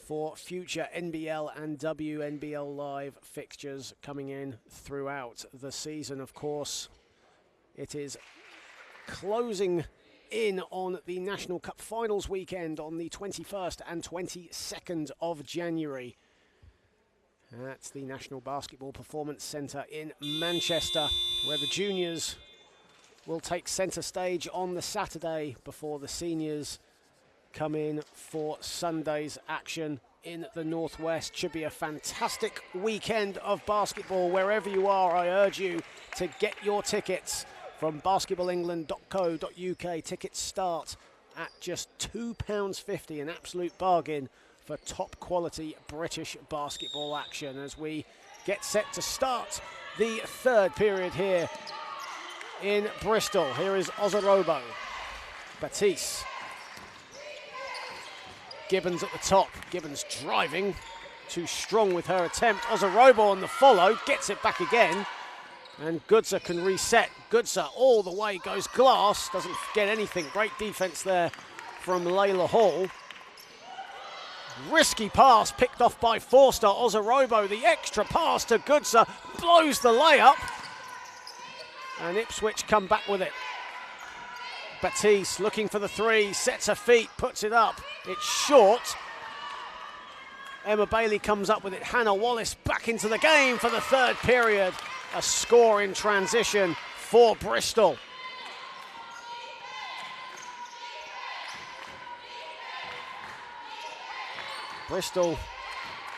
for future NBL and WNBL Live fixtures coming in throughout the season. Of course, it is closing in on the National Cup Finals weekend on the 21st and 22nd of January. That's the National Basketball Performance Centre in Manchester, where the juniors will take centre stage on the Saturday before the seniors come in for Sunday's action in the Northwest. Should be a fantastic weekend of basketball. Wherever you are, I urge you to get your tickets from basketballengland.co.uk. Tickets start at just £2.50, an absolute bargain for top quality British basketball action as we get set to start the third period here in Bristol. Here is Ozarobo, Batiste, Gibbons at the top. Gibbons driving, too strong with her attempt. Ozarobo on the follow, gets it back again, and Goodser can reset. Goodser all the way goes glass, doesn't get anything. Great defense there from Layla Hall. Risky pass picked off by Forster. Ozarobo, the extra pass to Goodser, blows the layup, and Ipswich come back with it. Batiste looking for the three, sets her feet, puts it up. It's short. Emma Bailey comes up with it. Hannah Wallace back into the game for the third period. A score in transition for Bristol. Bristol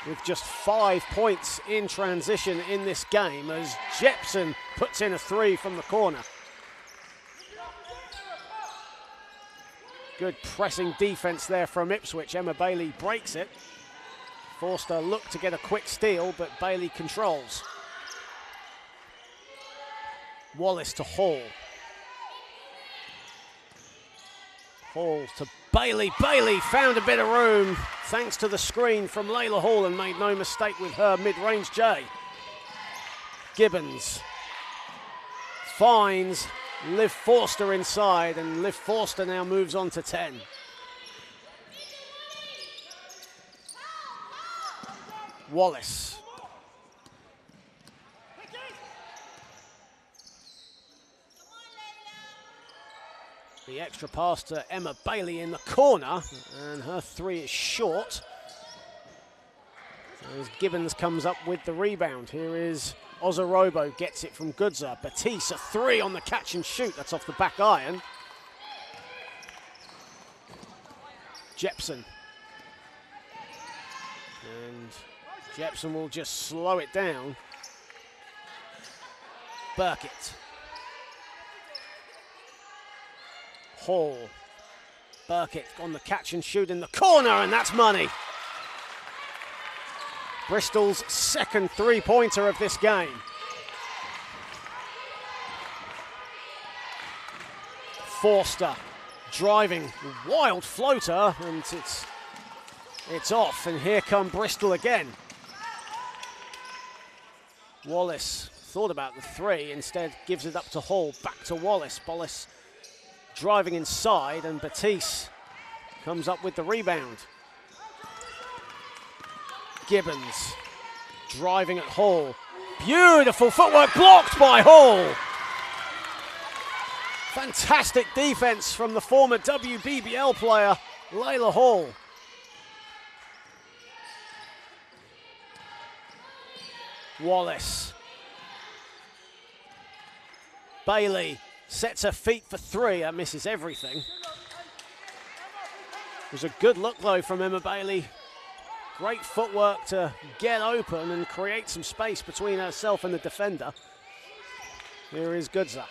with just 5 points in transition in this game as Jepson puts in a three from the corner. Good pressing defense there from Ipswich. Emma Bailey breaks it. Forster looked to get a quick steal, but Bailey controls. Wallace to Hall. Hall to Bailey. Bailey found a bit of room thanks to the screen from Layla Hall and made no mistake with her mid-range J. Gibbons finds Liv Forster inside, and Liv Forster now moves on to 10. Wallace. The extra pass to Emma Bailey in the corner, and her three is short. As Gibbons comes up with the rebound. Here is Ozarobo, gets it from Goodser. Batiste, a three on the catch and shoot. That's off the back iron. Jepson. And Jepson will just slow it down. Burkett. Hall. Burkett on the catch and shoot in the corner, and that's money. Bristol's second three-pointer of this game. Forster driving, wild floater, and it's off, and here come Bristol again. Wallace thought about the three, instead gives it up to Hall, back to Wallace. Wallace driving inside, and Batiste comes up with the rebound. Gibbons driving at Hall. Beautiful footwork, blocked by Hall. Fantastic defense from the former WBBL player, Layla Hall. Wallace. Bailey sets her feet for three. That misses everything. It was a good look, though, from Emma Bailey. Great footwork to get open and create some space between herself and the defender. Here is Goodser.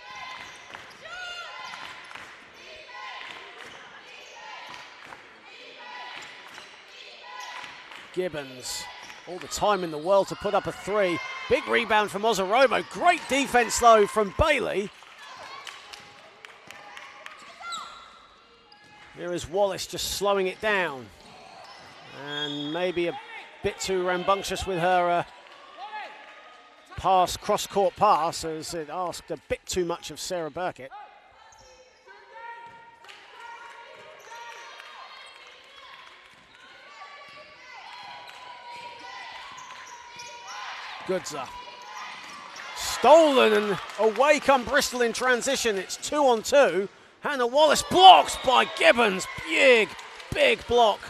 Gibbons, all the time in the world to put up a three. Big rebound from Ozarobo. Great defense though from Bailey. Here is Wallace just slowing it down. And maybe a bit too rambunctious with her pass, cross-court pass, as it asked a bit too much of Sarah Burkett. Goodser. Stolen and away come Bristol in transition. It's 2-on-2. Hannah Wallace blocked by Gibbons. Big block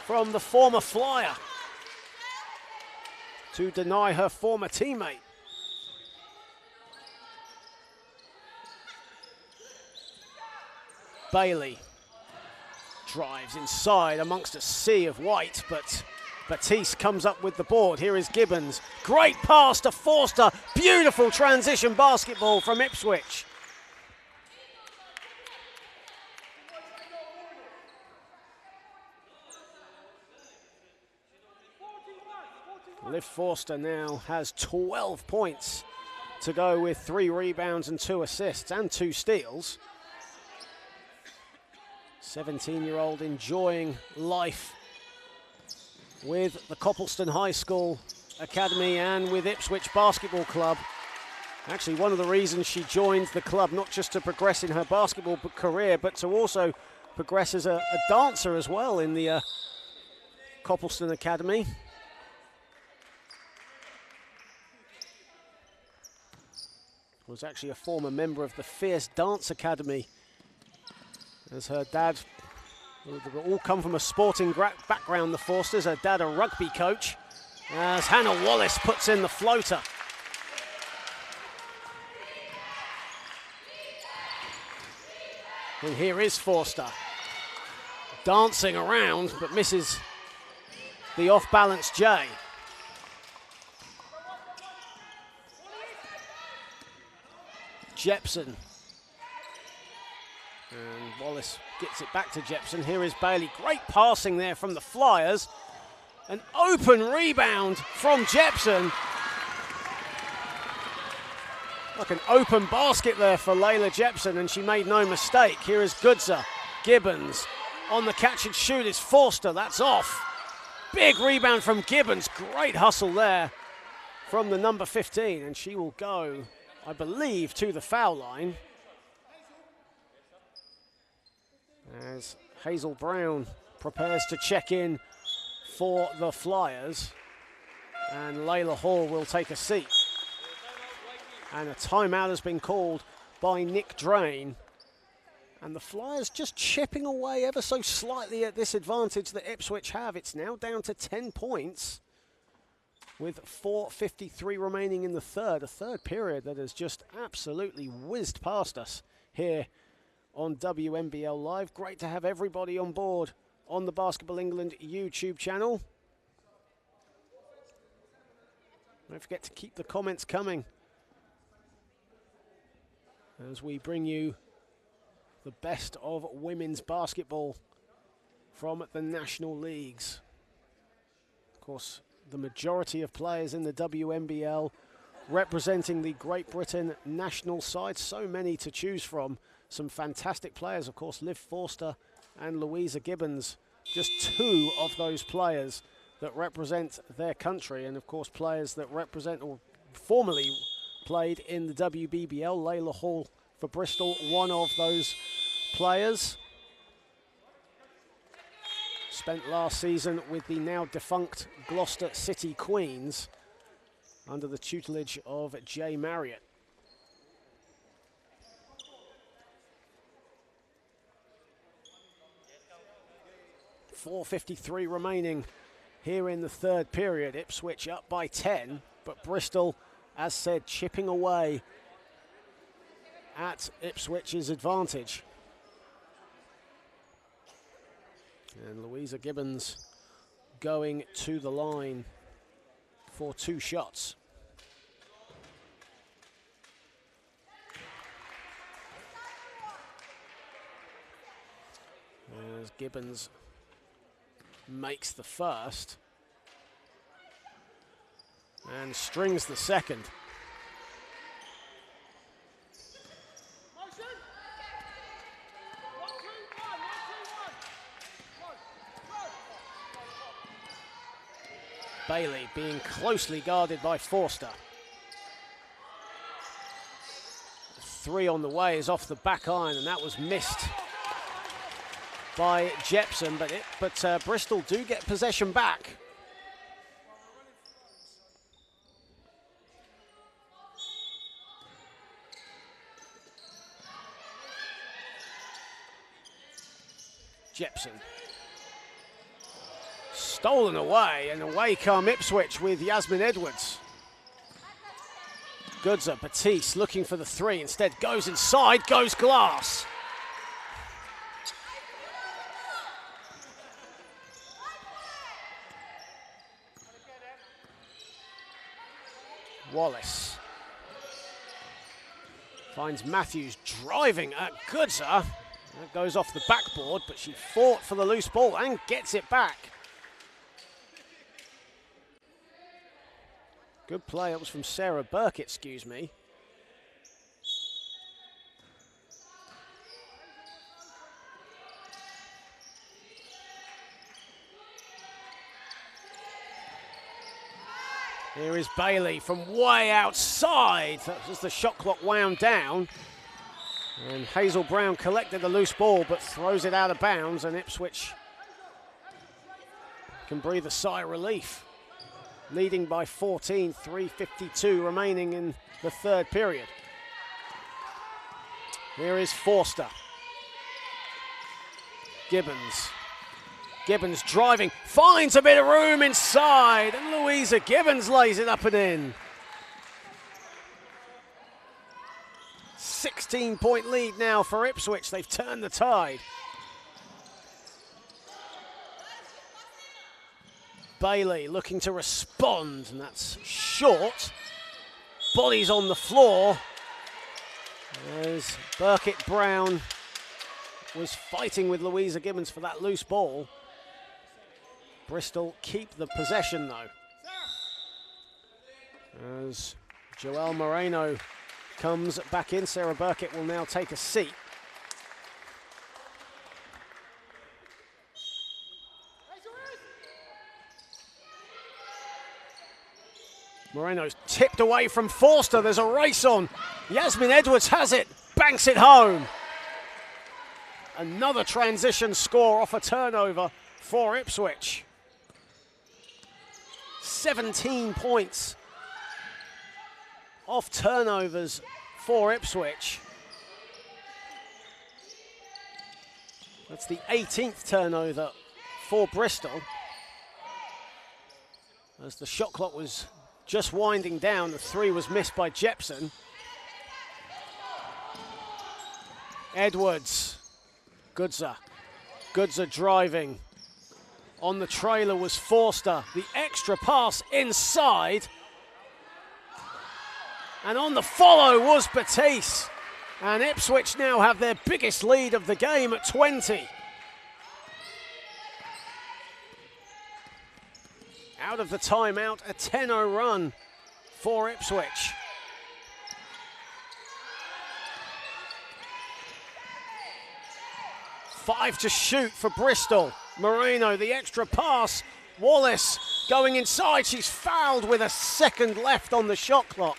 from the former Flyer to deny her former teammate. Bailey drives inside amongst a sea of white, but Batiste comes up with the board. Here is Gibbons. Great pass to Forster. Beautiful transition basketball from Ipswich. Liv Forster now has 12 points to go with 3 rebounds and 2 assists and 2 steals. 17-year-old enjoying life with the Coppleston High School Academy and with Ipswich Basketball Club. Actually, one of the reasons she joined the club, not just to progress in her basketball career, but to also progress as a dancer as well in the Coppleston Academy. Was actually a former member of the Fierce Dance Academy, as her dad, they all come from a sporting background, the Forsters. Her dad a rugby coach, as Hannah Wallace puts in the floater. And here is Forster, dancing around, but misses the off-balance J. Jepson. And Wallace gets it back to Jepson. Here is Bailey. Great passing there from the Flyers. An open rebound from Jepson. Like an open basket there for Layla Jepson, and she made no mistake. Here is Goodser. Gibbons on the catch and shoot is Forster. That's off. Big rebound from Gibbons. Great hustle there from the number 15, and she will go, I believe, to the foul line, as Hazel Brown prepares to check in for the Flyers, and Layla Hall will take a seat. And a timeout has been called by Nick Drain, and the Flyers just chipping away ever so slightly at this advantage that Ipswich have. It's now down to 10 points with 4:53 remaining in the third, a third period that has just absolutely whizzed past us here on WNBL Live. Great to have everybody on board on the Basketball England YouTube channel. Don't forget to keep the comments coming as we bring you the best of women's basketball from the national leagues. Of course, the majority of players in the WNBL representing the Great Britain national side. So many to choose from. Some fantastic players, of course, Liv Forster and Louisa Gibbons, just 2 of those players that represent their country, and of course players that represent or formerly played in the WBBL. Layla Hall for Bristol, one of those players. Spent last season with the now defunct Gloucester City Queens under the tutelage of Jay Marriott. .453 remaining here in the third period. Ipswich up by 10, but Bristol, as said, chipping away at Ipswich's advantage. And Louisa Gibbons going to the line for 2 shots. Gibbons makes the first and strings the second. Bailey being closely guarded by Forster. 3 on the way is off the back iron, and that was missed by Jepson, but Bristol do get possession back. Jepson. Stolen away, and away come Ipswich with Yasmin Edwards. Goodser, Batiste looking for the 3, instead goes inside, goes glass. Wallace finds Matthews driving at Goodser. That goes off the backboard, but she fought for the loose ball and gets it back. Good play, that was from Sarah Burkett, excuse me. Here is Bailey from way outside. That was the shot clock wound down. And Hazel Brown collected the loose ball but throws it out of bounds, and Ipswich can breathe a sigh of relief. Leading by 14, 3:52 remaining in the third period. Here is Forster. Gibbons. Gibbons driving, finds a bit of room inside, and Louisa Gibbons lays it up and in. 16-point lead now for Ipswich. They've turned the tide. Bailey looking to respond, and that's short. Bodies on the floor. As Burkett Brown was fighting with Louisa Gibbons for that loose ball. Bristol keep the possession though. As Joelle Moreno comes back in, Sarah Burkett will now take a seat. Moreno's tipped away from Forster. There's a race on. Yasmin Edwards has it, banks it home. Another transition score off a turnover for Ipswich. 17 points off turnovers for Ipswich. That's the 18th turnover for Bristol. As the shot clock was just winding down, the 3 was missed by Jepson. Edwards. Goodser. Goodser driving. On the trailer was Forster. The extra pass inside. And on the follow was Batiste. And Ipswich now have their biggest lead of the game at 20. Out of the timeout, a 10-0 run for Ipswich. Five to shoot for Bristol. Moreno, the extra pass. Wallace going inside. She's fouled with a second left on the shot clock.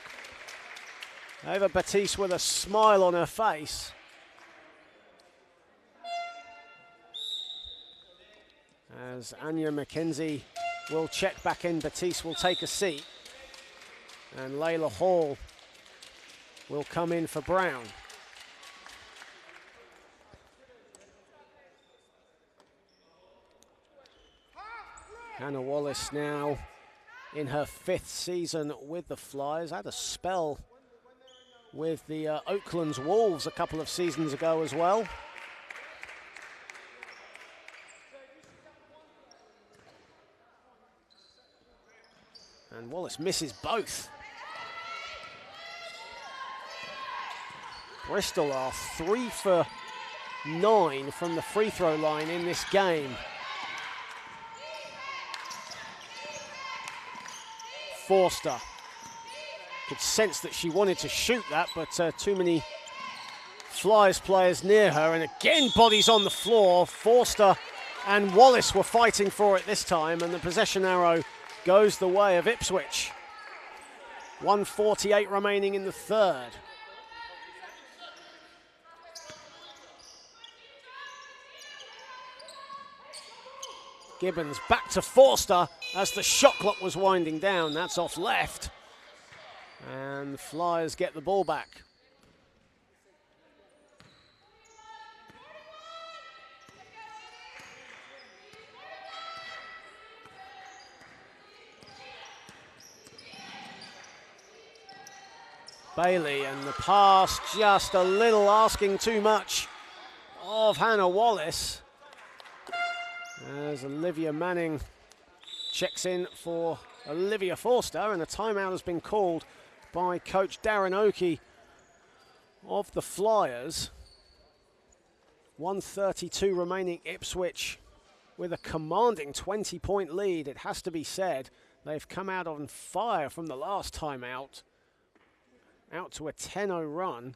Ava Batiste with a smile on her face. As Anya McKenzie will check back in, Batiste will take a seat. And Layla Hall will come in for Brown. Hannah Wallace now in her 5th season with the Flyers. Had a spell with the Oaklands Wolves a couple of seasons ago as well. And Wallace misses both. Bristol are 3 for 9 from the free throw line in this game. Forster could sense that she wanted to shoot that, but too many Flyers players near her, and again bodies on the floor. Forster and Wallace were fighting for it this time, and the possession arrow goes the way of Ipswich. 1:48 remaining in the third. Gibbons back to Forster as the shot clock was winding down. That's off left. And the Flyers get the ball back. Bailey, and the pass just a little asking too much of Hannah Wallace. As Olivia Manning checks in for Olivia Forster, and a timeout has been called by coach Darren Oakey of the Flyers. 1:32 remaining. Ipswich with a commanding 20-point lead. It has to be said, they've come out on fire from the last timeout, out to a 10-0 run.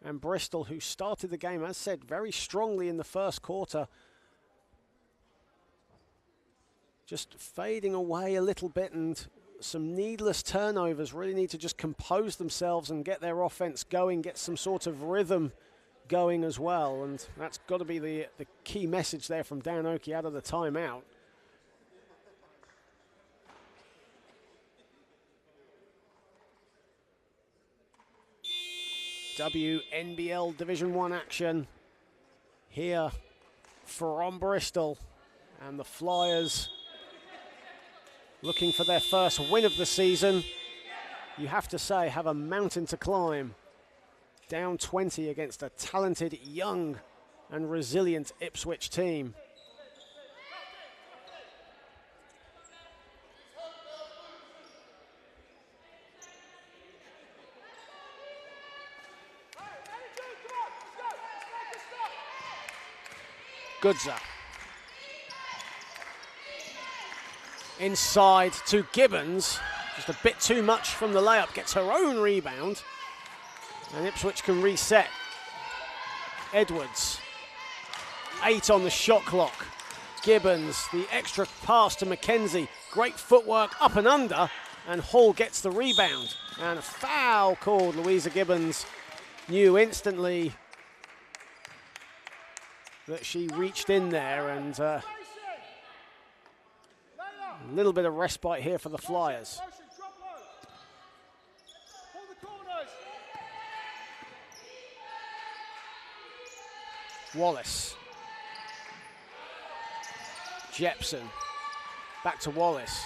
And Bristol, who started the game, as said, very strongly in the first quarter, just fading away a little bit, and some needless turnovers. Really need to just compose themselves and get their offense going, get some sort of rhythm going as well. And that's got to be the key message there from Dan Oakey out of the timeout. WNBL Division 1 action here from Bristol, and the Flyers looking for their first win of the season. You have to say, have a mountain to climb. Down 20 against a talented, young and resilient Ipswich team. Goodser. Inside to Gibbons. Just a bit too much from the layup. Gets her own rebound. And Ipswich can reset. Edwards. 8 on the shot clock. Gibbons, the extra pass to Mackenzie. Great footwork up and under. And Hall gets the rebound. And a foul called. Louisa Gibbons knew instantly that she reached in there, and a little bit of respite here for the Flyers. Wallace. Jepson. Back to Wallace.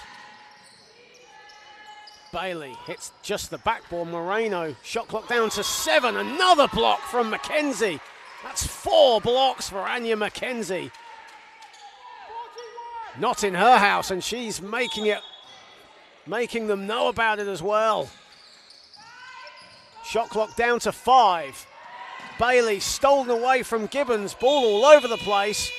Bailey hits just the backboard. Moreno, shot clock down to 7. Another block from Mackenzie. That's 4 blocks for Anya Mackenzie. Not in her house, and she's making them know about it as well. Shot clock down to 5. Bailey stolen away from Gibbons. Ball all over the place.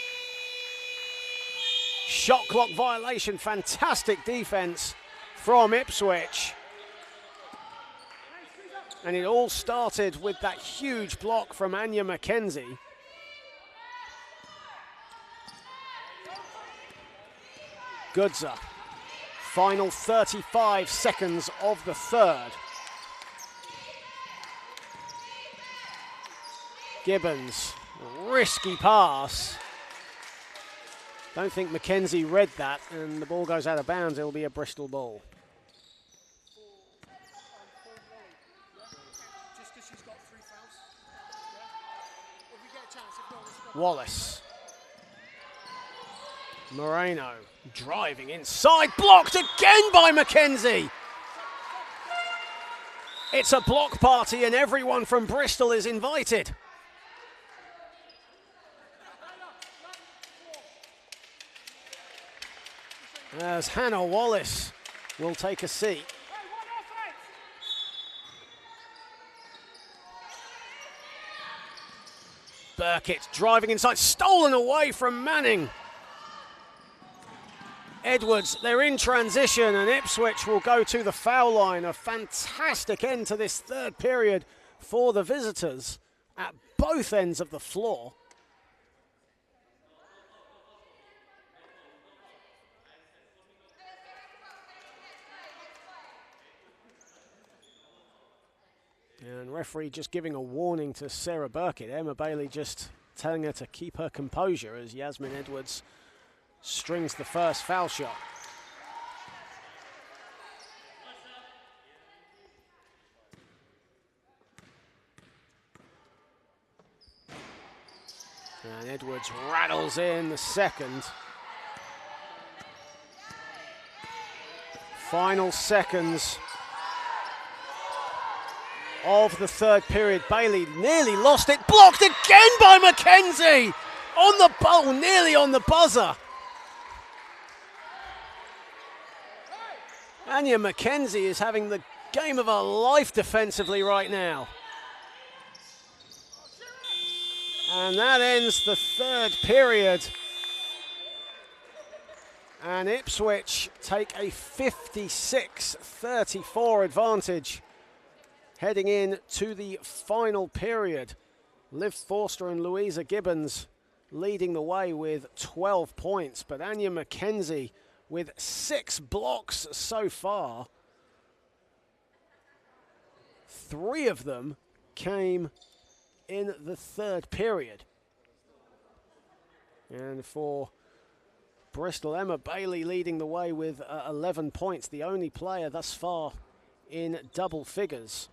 Shot clock violation. Fantastic defense from Ipswich. And it all started with that huge block from Anya Mackenzie. Goodser. Final 35 seconds of the third. Gibbons, risky pass. Don't think Mackenzie read that, and the ball goes out of bounds. It'll be a Bristol ball. Wallace. Moreno driving inside, blocked again by Mackenzie. It's a block party and everyone from Bristol is invited. As Hannah Wallace will take a seat. Burkett driving inside, stolen away from Manning. Edwards, they're in transition, and Ipswich will go to the foul line. A fantastic end to this third period for the visitors at both ends of the floor. And referee just giving a warning to Sarah Burkett. Emma Bailey just telling her to keep her composure as Yasmin Edwards strings the first foul shot. And Edwards rattles in the second. Final seconds of the third period. Bailey nearly lost it. Blocked again by McKenzie! On the ball, nearly on the buzzer. Anya McKenzie is having the game of her life defensively right now. And that ends the third period. And Ipswich take a 56-34 advantage heading in to the final period. Liv Forster and Louisa Gibbons leading the way with 12 points, but Anya McKenzie with 6 blocks so far. 3 of them came in the third period. And for Bristol, Emma Bailey leading the way with 11 points, the only player thus far in double figures.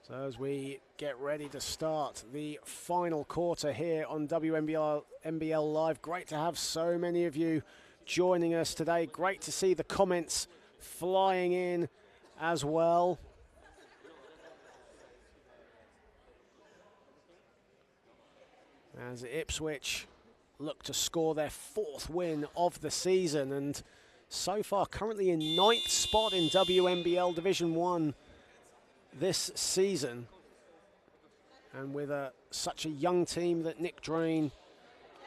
So as we get ready to start the final quarter here on WNBL Live, great to have so many of you joining us today. Great to see the comments flying in as well. As Ipswich look to score their 4th win of the season, and so far currently in 9th spot in WNBL Division 1 this season, and with such a young team that Nick Drain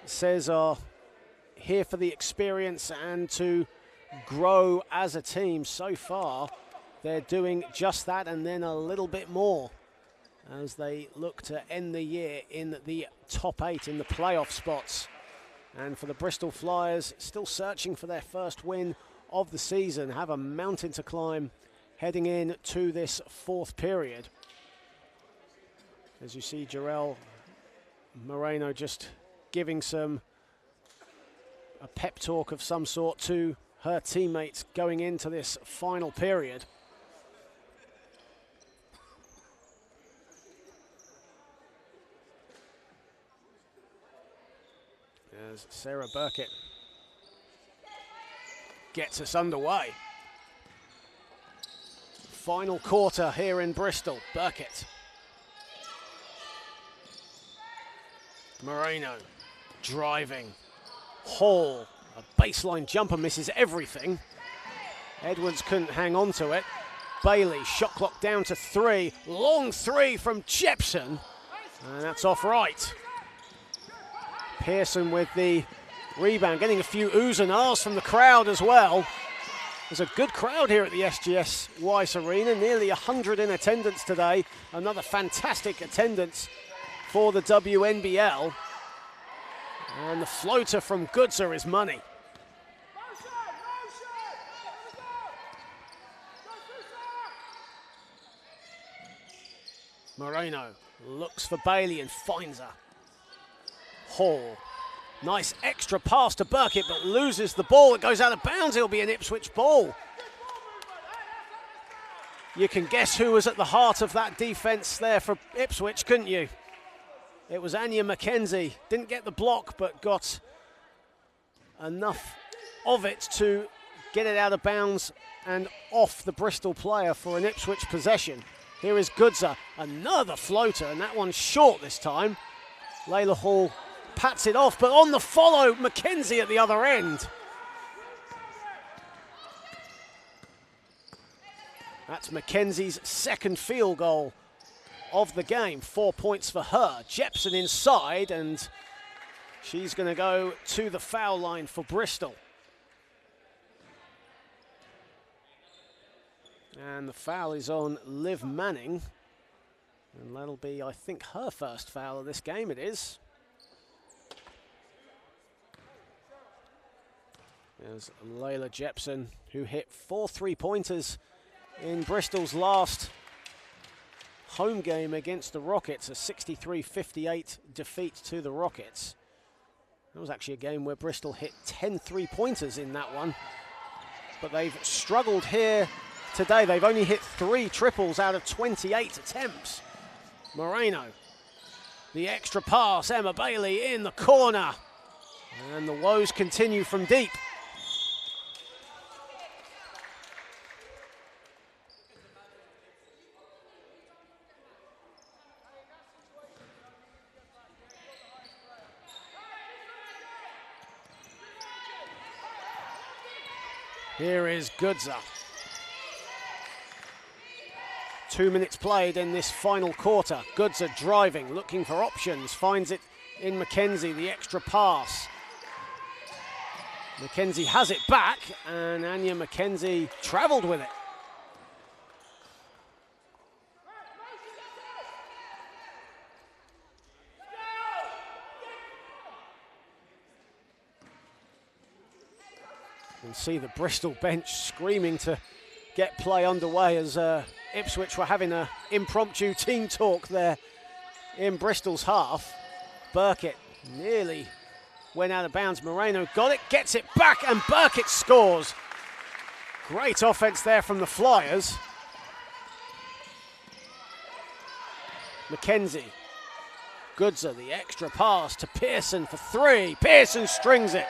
says are here for the experience and to grow as a team. So far they're doing just that and then a little bit more as they look to end the year in the top 8 in the playoff spots. And for the Bristol Flyers, still searching for their first win of the season, have a mountain to climb heading in to this 4th period. As you see Jarell Moreno just giving a pep talk of some sort to her teammates going into this final period. As Sarah Burkett gets us underway. Final quarter here in Bristol. Burkett. Moreno driving. Hall, a baseline jumper, misses everything. Edwards couldn't hang on to it. Bailey, shot clock down to 3. Long 3 from Jepson. And that's off right. Pearson with the rebound, getting a few oohs and ahs from the crowd as well. There's a good crowd here at the SGS Weiss Arena, nearly 100 in attendance today. Another fantastic attendance for the WNBL. And the floater from Goodser is money. Moreno looks for Bailey and finds her. Hall. Nice extra pass to Burkett, but loses the ball. It goes out of bounds. It'll be an Ipswich ball. You can guess who was at the heart of that defense there for Ipswich, couldn't you? It was Anya McKenzie. Didn't get the block, but got enough of it to get it out of bounds and off the Bristol player for an Ipswich possession. Here is Goodser, another floater, and that one's short this time. Layla Hall pats it off, but on the follow, Mackenzie at the other end. That's Mackenzie's second field goal of the game. 4 points for her. Jepson inside, and she's going to go to the foul line for Bristol. And the foul is on Liv Manning. And that'll be, I think, her first foul of this game. It is. There's Layla Jepson, who hit 4 3-pointers in Bristol's last home game against the Rockets, a 63-58 defeat to the Rockets. That was actually a game where Bristol hit 10 3-pointers in that one. But they've struggled here today. They've only hit 3 triples out of 28 attempts. Moreno, the extra pass, Emma Bailey in the corner. And the woes continue from deep. Here is Goodser. 2 minutes played in this final quarter. Goodser driving, looking for options, finds it in Mackenzie, the extra pass. Mackenzie has it back, and Anya Mackenzie travelled with it. You can see the Bristol bench screaming to get play underway as Ipswich were having an impromptu team talk there in Bristol's half. Burkett nearly went out of bounds. Moreno got it, gets it back, and Burkett scores. Great offense there from the Flyers. Mackenzie. Goodser, the extra pass to Pearson for 3. Pearson strings it.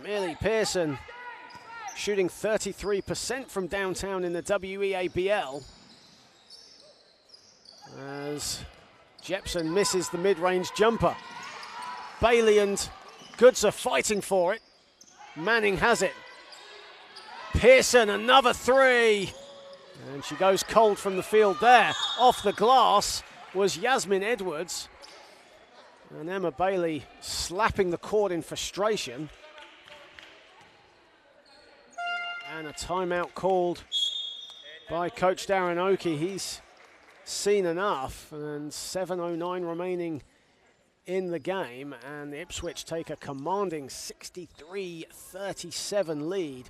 Millie Pearson shooting 33% from downtown in the WEABL. As Jepson misses the mid-range jumper. Bailey and Goodser fighting for it. Manning has it. Pearson, another 3. And she goes cold from the field there. Off the glass was Yasmin Edwards. And Emma Bailey slapping the court in frustration. And a timeout called by Coach Darren Oakey. He's seen enough, and 7:09 remaining in the game, and Ipswich take a commanding 63-37 lead.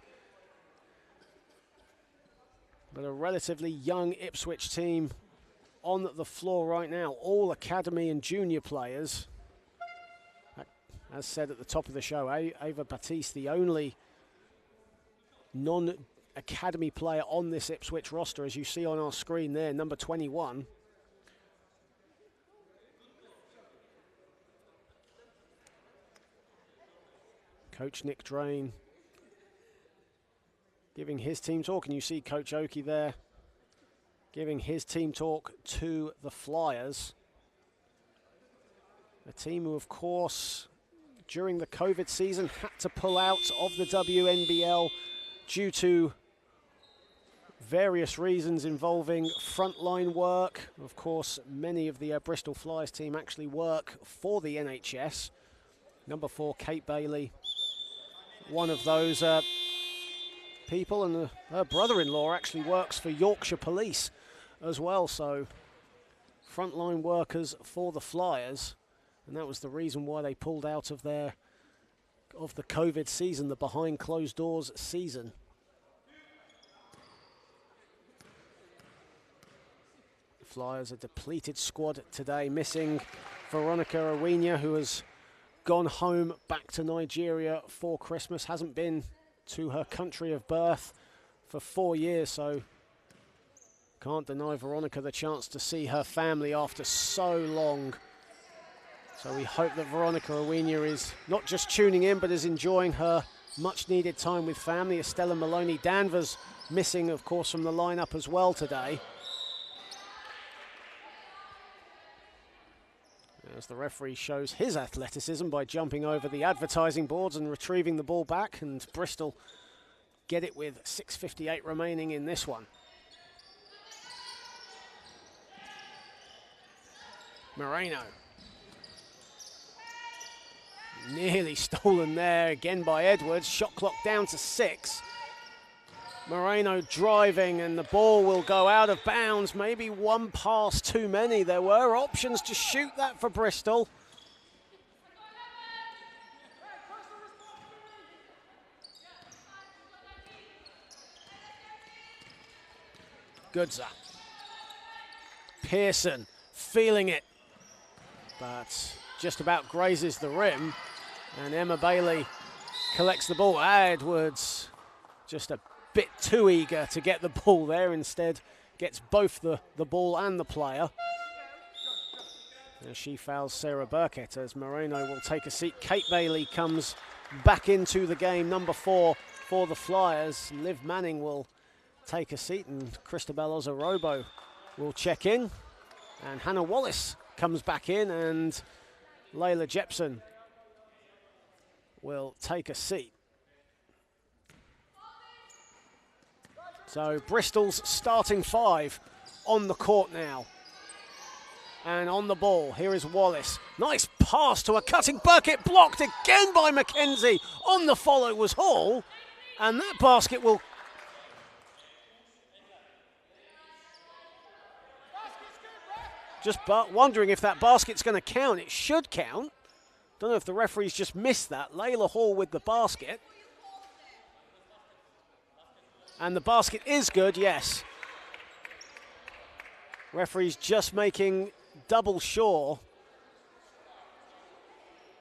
But a relatively young Ipswich team on the floor right now, all academy and junior players. As said at the top of the show, Ava Batiste, the only non-academy player on this Ipswich roster, as you see on our screen there, number 21. Coach Nick Drain giving his team talk, and you see Coach Oakey there giving his team talk to the Flyers. A team who, of course, during the COVID season had to pull out of the WNBL due to various reasons involving frontline work. Of course, many of the Bristol Flyers team actually work for the NHS. Number 4, Kate Bailey, one of those people, and her brother-in-law actually works for Yorkshire Police as well. So frontline workers for the Flyers, and that was the reason why they pulled out of the COVID season, the behind closed doors season. The Flyers, a depleted squad today, missing Veronica Awenia, who has gone home back to Nigeria for Christmas, hasn't been to her country of birth for 4 years, so can't deny Veronica the chance to see her family after so long. So we hope that Veronica Owenia is not just tuning in, but is enjoying her much-needed time with family. Estella Maloney-Danvers missing, of course, from the lineup as well today. As the referee shows his athleticism by jumping over the advertising boards and retrieving the ball back, and Bristol get it with 6:58 remaining in this one. Moreno. Nearly stolen there again by Edwards. Shot clock down to 6. Moreno driving, and the ball will go out of bounds. Maybe one pass too many. There were options to shoot that for Bristol. Goodza. Pearson feeling it, but just about grazes the rim. And Emma Bailey collects the ball. Edwards just a bit too eager to get the ball there. Instead gets both the ball and the player. And she fouls Sarah Burkett as Moreno will take a seat. Kate Bailey comes back into the game, number 4 for the Flyers. Liv Manning will take a seat, and Christabel Ozorobo will check in. And Hannah Wallace comes back in, and Layla Jepson will take a seat. So Bristol's starting 5 on the court now. And on the ball, here is Wallace. Nice pass to a cutting Burkett, blocked again by McKenzie. On the follow was Hall, and that basket will... Just wondering if that basket's going to count. It should count. Don't know if the referees just missed that. Layla Hall with the basket. And the basket is good, yes. Referees just making double sure.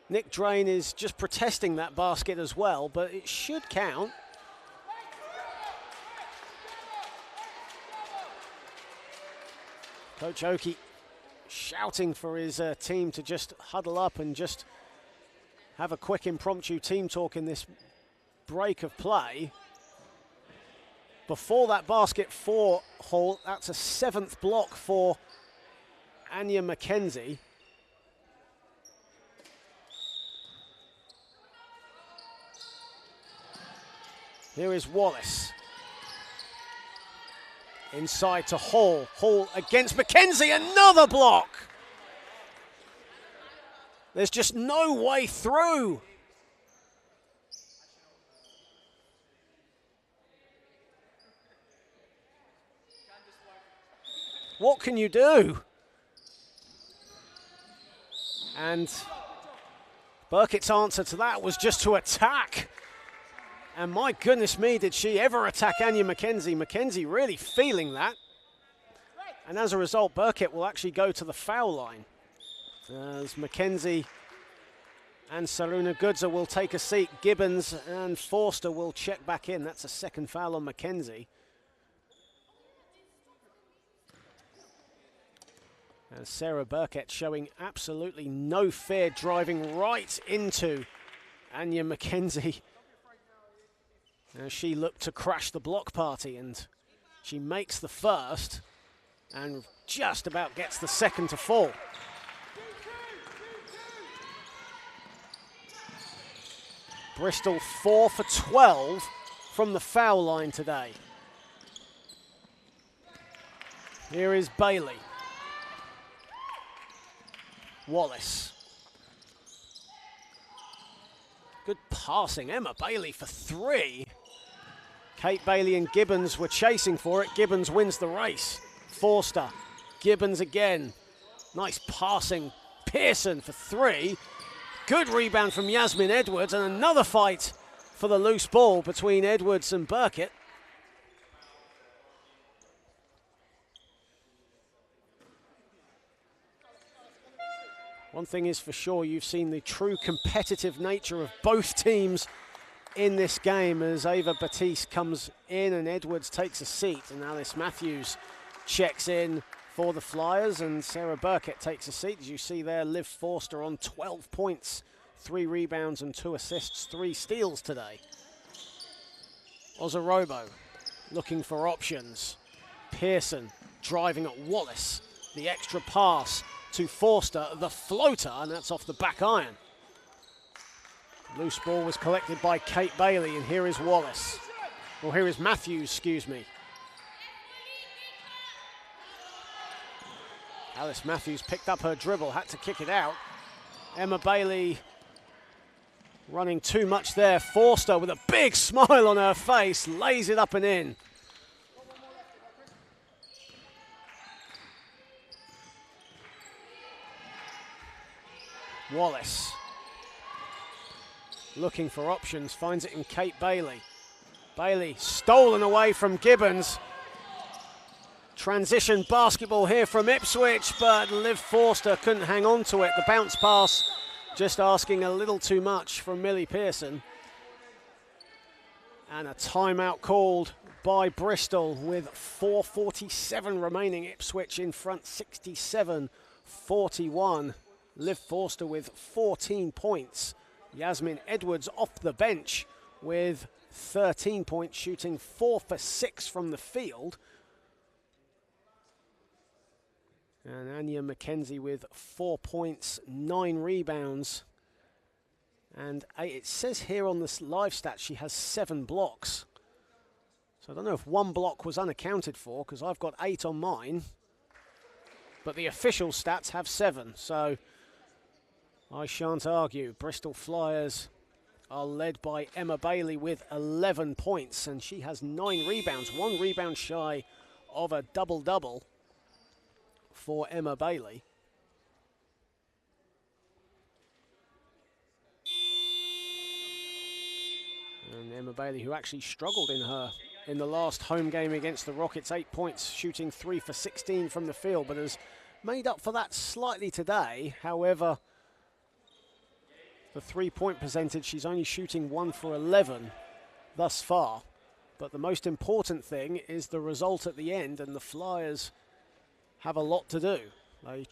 Nick Drain is just protesting that basket as well, but it should count. Coach Oki shouting for his team to just huddle up and just have a quick impromptu team talk in this break of play. Before that basket for Hall, that's a 7th block for Anya McKenzie. Here is Wallace. Inside to Hall. Hall against McKenzie, another block. There's just no way through. What can you do? And Burkett's answer to that was just to attack. And my goodness me, did she ever attack Anya McKenzie. McKenzie really feeling that. And as a result, Burkett will actually go to the foul line. As McKenzie and Saruna Goodza will take a seat. Gibbons and Forster will check back in. That's a 2nd foul on McKenzie. And Sarah Burkett showing absolutely no fear, driving right into Anya McKenzie. As she looked to crash the block party, and she makes the first and just about gets the second to fall. Bristol 4 for 12 from the foul line today. Here is Bailey. Wallace. Good passing, Emma Bailey for 3. Kate Bailey and Gibbons were chasing for it. Gibbons wins the race. Forster, Gibbons again. Nice passing, Pearson for 3. Good rebound from Yasmin Edwards, and another fight for the loose ball between Edwards and Burkett. One thing is for sure, you've seen the true competitive nature of both teams in this game as Ava Batiste comes in and Edwards takes a seat, and Alice Matthews checks in for the Flyers, and Sarah Burkett takes a seat. As you see there, Liv Forster on 12 points, 3 rebounds and 2 assists, 3 steals today. Ozarobo looking for options. Pearson driving at Wallace. The extra pass to Forster, the floater, and that's off the back iron. Loose ball was collected by Kate Bailey, and here is Wallace. Or here is Matthews, excuse me. Alice Matthews picked up her dribble, had to kick it out. Emma Bailey running too much there. Forster with a big smile on her face, lays it up and in. Wallace looking for options, finds it in Kate Bailey. Bailey stolen away from Gibbons. Transition basketball here from Ipswich, but Liv Forster couldn't hang on to it. The bounce pass just asking a little too much from Millie Pearson. And a timeout called by Bristol with 4:47 remaining. Ipswich in front 67-41. Liv Forster with 14 points. Yasmin Edwards off the bench with 13 points, shooting 4 for 6 from the field. And Anya McKenzie with 4 points, 9 rebounds. And it says here on this live stat she has 7 blocks. So I don't know if 1 block was unaccounted for, because I've got 8 on mine. But the official stats have 7, so I shan't argue. Bristol Flyers are led by Emma Bailey with 11 points, and she has 9 rebounds, 1 rebound shy of a double-double for Emma Bailey. And Emma Bailey, who actually struggled in the last home game against the Rockets, 8 points, shooting 3 for 16 from the field, but has made up for that slightly today. However, the 3-point percentage, she's only shooting 1 for 11 thus far. But the most important thing is the result at the end, and the Flyers have a lot to do. They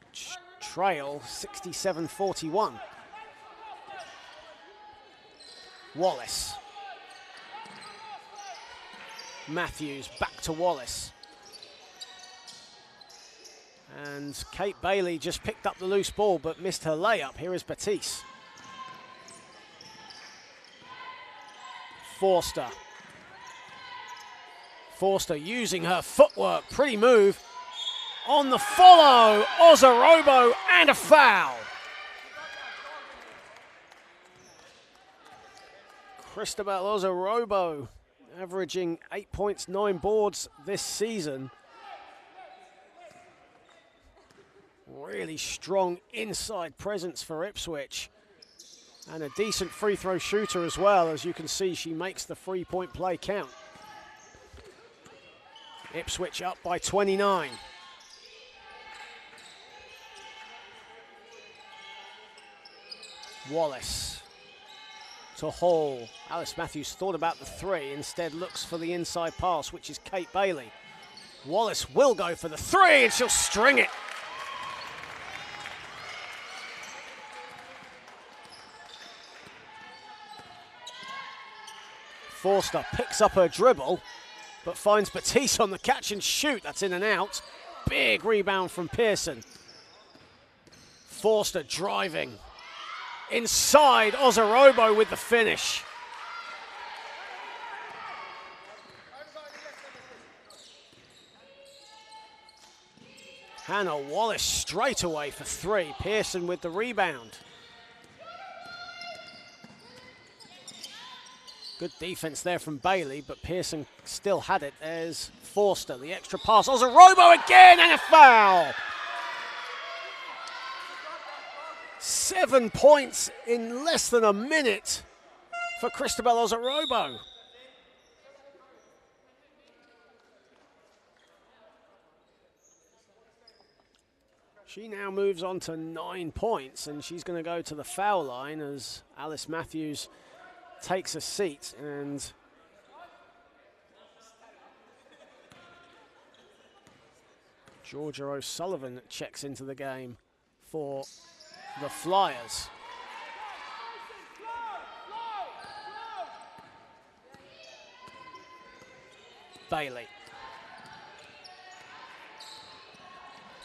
trail 67-41. Wallace. Matthews back to Wallace. And Kate Bailey just picked up the loose ball but missed her layup. Here is Batiste. Forster. Forster using her footwork. Pretty move. On the follow, Ozarobo, and a foul. Christabel Ozarobo averaging 8 points, 9 boards this season. Really strong inside presence for Ipswich. And a decent free throw shooter as well. As you can see, she makes the 3-point play count. Ipswich up by 29. Wallace to Hall. Alice Matthews thought about the 3, instead looks for the inside pass, which is Kate Bailey. Wallace will go for the 3, and she'll string it. Forster picks up her dribble, but finds Batiste on the catch and shoot. That's in and out. Big rebound from Pearson. Forster driving. Inside, Ozarobo with the finish. Hannah Wallace straight away for 3. Pearson with the rebound. Good defense there from Bailey, but Pearson still had it. There's Forster, the extra pass. Ozarobo again, and a foul. 7 points in less than a minute for Christabel Ozarobo. She now moves on to 9 points, and she's going to go to the foul line as Alice Matthews takes a seat. And Georgia O'Sullivan checks into the game for the Flyers. Bailey.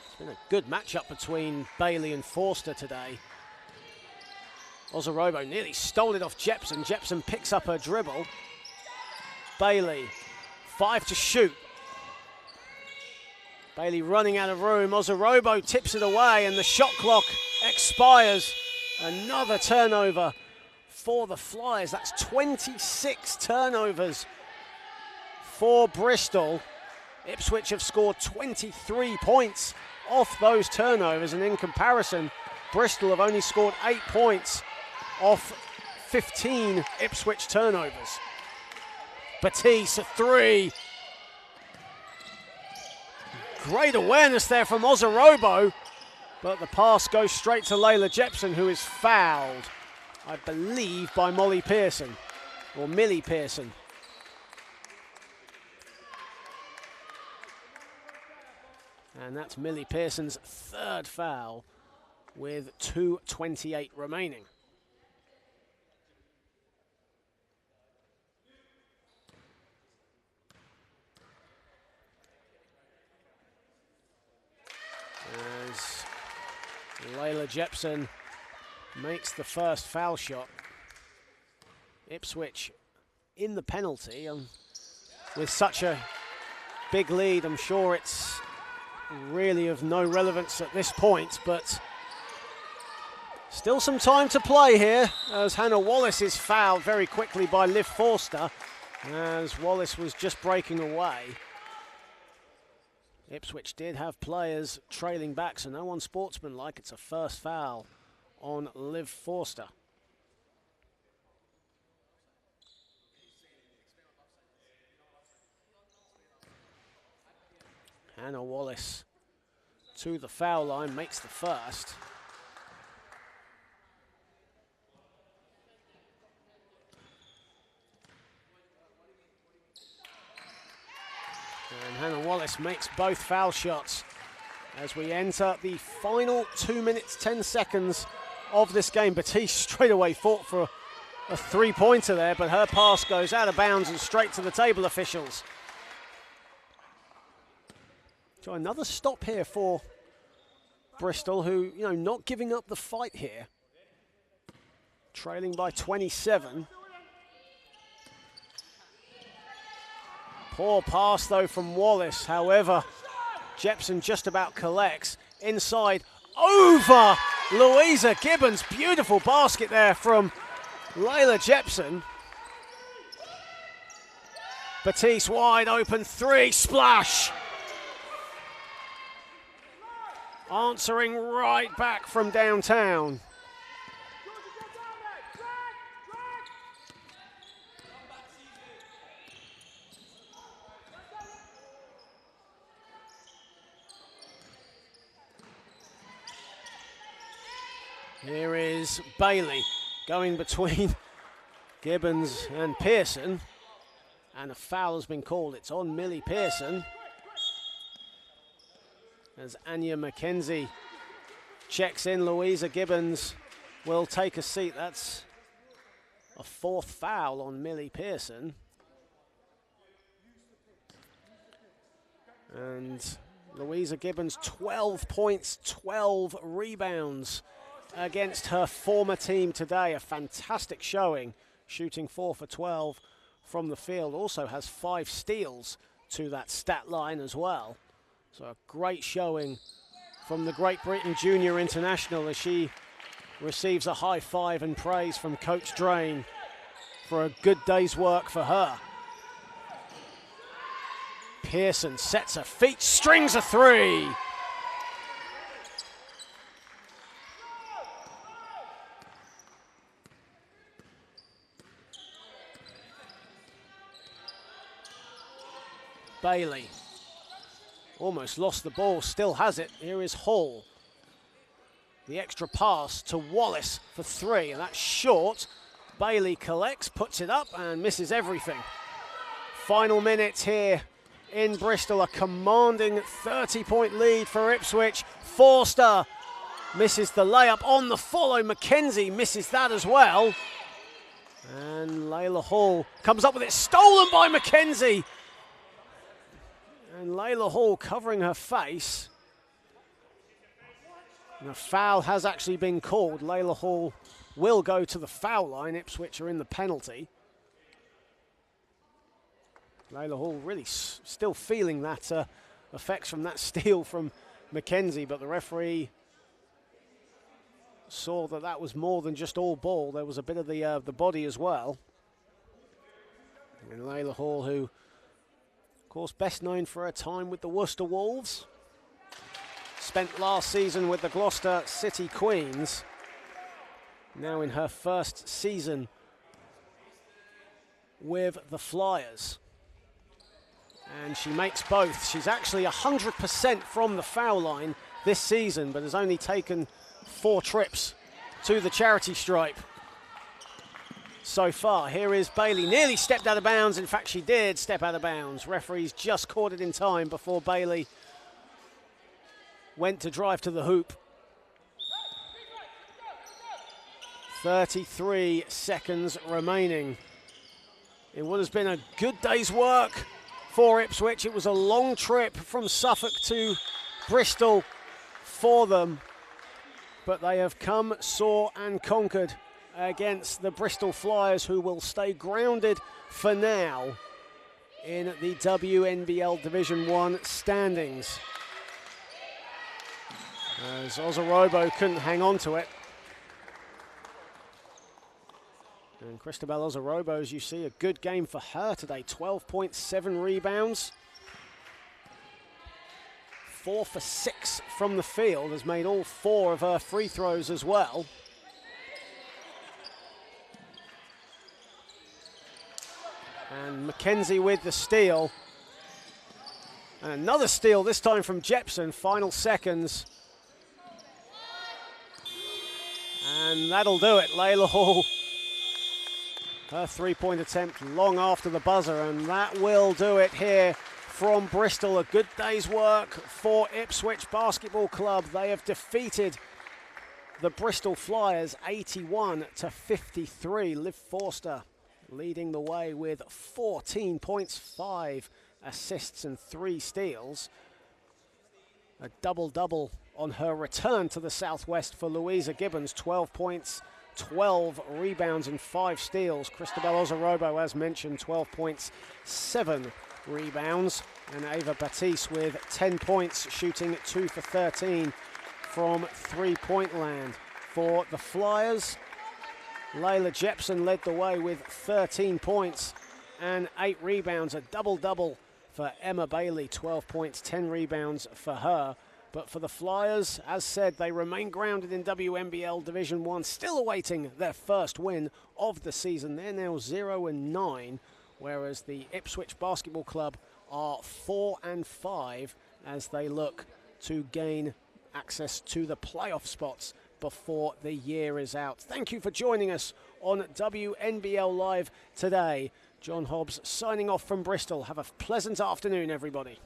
It's been a good matchup between Bailey and Forster today. Osarobo nearly stole it off Jepson. Jepson picks up her dribble. Bailey, 5 to shoot. Bailey running out of room. Osarobo tips it away and the shot clock expires. Another turnover for the Flyers. That's 26 turnovers for Bristol. Ipswich have scored 23 points off those turnovers, and in comparison, Bristol have only scored 8 points off 15 Ipswich turnovers. Batiste, a 3. Great awareness there from Osarobo, but the pass goes straight to Layla Jepson, who is fouled, I believe, by Molly Pearson, or Millie Pearson. And that's Millie Pearson's 3rd foul with 2:28 remaining. As Layla Jepson makes the first foul shot. Ipswich in the penalty, and with such a big lead, I'm sure it's really of no relevance at this point, but still some time to play here as Hannah Wallace is fouled very quickly by Liv Forster as Wallace was just breaking away. Ipswich did have players trailing back, so no one sportsmanlike. It's a first foul on Liv Forster. Hannah Wallace to the foul line, makes the first. And Hannah Wallace makes both foul shots as we enter the final 2 minutes, 10 seconds of this game. Batiste straight away fought for a 3-pointer there, but her pass goes out of bounds and straight to the table officials. So another stop here for Bristol, who, not giving up the fight here. Trailing by 27. Poor pass, though, from Wallace. However, Jepson just about collects. Inside, over Louisa Gibbons. Beautiful basket there from Layla Jepson. Batiste wide open, 3, splash. Answering right back from downtown. Here is Bailey going between Gibbons and Pearson. And a foul has been called. It's on Millie Pearson. As Anya McKenzie checks in, Louisa Gibbons will take a seat. That's a 4th foul on Millie Pearson. And Louisa Gibbons, 12 points, 12 rebounds against her former team today. A fantastic showing, shooting 4 for 12 from the field. Also has 5 steals to that stat line as well. So a great showing from the Great Britain Junior International as she receives a high five and praise from Coach Drain for a good day's work for her. Pearson sets her feet, strings a 3. Bailey almost lost the ball, still has it. Here is Hall. The extra pass to Wallace for 3, and that's short. Bailey collects, puts it up, and misses everything. Final minutes here in Bristol. A commanding 30-point lead for Ipswich. Forster misses the layup on the follow. Mackenzie misses that as well. And Layla Hall comes up with it, stolen by Mackenzie. And Layla Hall covering her face. And a foul has actually been called. Layla Hall will go to the foul line. Ipswich are in the penalty. Layla Hall really still feeling that effects from that steal from Mackenzie, but the referee saw that that was more than just all ball. There was a bit of the body as well. And Layla Hall, who, of course, best known for her time with the Worcester Wolves, spent last season with the Gloucester City Queens. Now in her first season with the Flyers. And she makes both. She's actually 100% from the foul line this season, but has only taken 4 trips to the charity stripe so far. Here is Bailey, nearly stepped out of bounds. In fact, she did step out of bounds. Referees just caught it in time before Bailey went to drive to the hoop. 33 seconds remaining in what has been a good day's work for Ipswich. It was a long trip from Suffolk to Bristol for them, but they have come, saw and conquered against the Bristol Flyers, who will stay grounded for now in the WNBL Division 1 standings. As Ozarobo couldn't hang on to it. And Christabel Ozarobo, as you see, a good game for her today. 12.7 rebounds. 4 for 6 from the field. Has made all 4 of her free throws as well. And Mackenzie with the steal. And another steal, this time from Jepson. Final seconds. And that'll do it. Layla Hall, her 3-point attempt long after the buzzer, and that will do it here from Bristol. A good day's work for Ipswich Basketball Club. They have defeated the Bristol Flyers 81-53. Liv Forster leading the way with 14 points, 5 assists and 3 steals. A double-double on her return to the Southwest for Louisa Gibbons. 12 points, 12 rebounds and 5 steals. Christabel Ozarobo, as mentioned, 12 points, 7 rebounds. And Ava Batiste with 10 points, shooting 2 for 13 from three-point land. For the Flyers, Layla Jepson led the way with 13 points and 8 rebounds. A double-double for Emma Bailey, 12 points, 10 rebounds for her. But for the Flyers, as said, they remain grounded in WNBL Division 1, still awaiting their first win of the season. They're now 0-9, whereas the Ipswich Basketball Club are 4-5 as they look to gain access to the playoff spots before the year is out. Thank you for joining us on WNBL Live today. John Hobbs signing off from Bristol. Have a pleasant afternoon, everybody.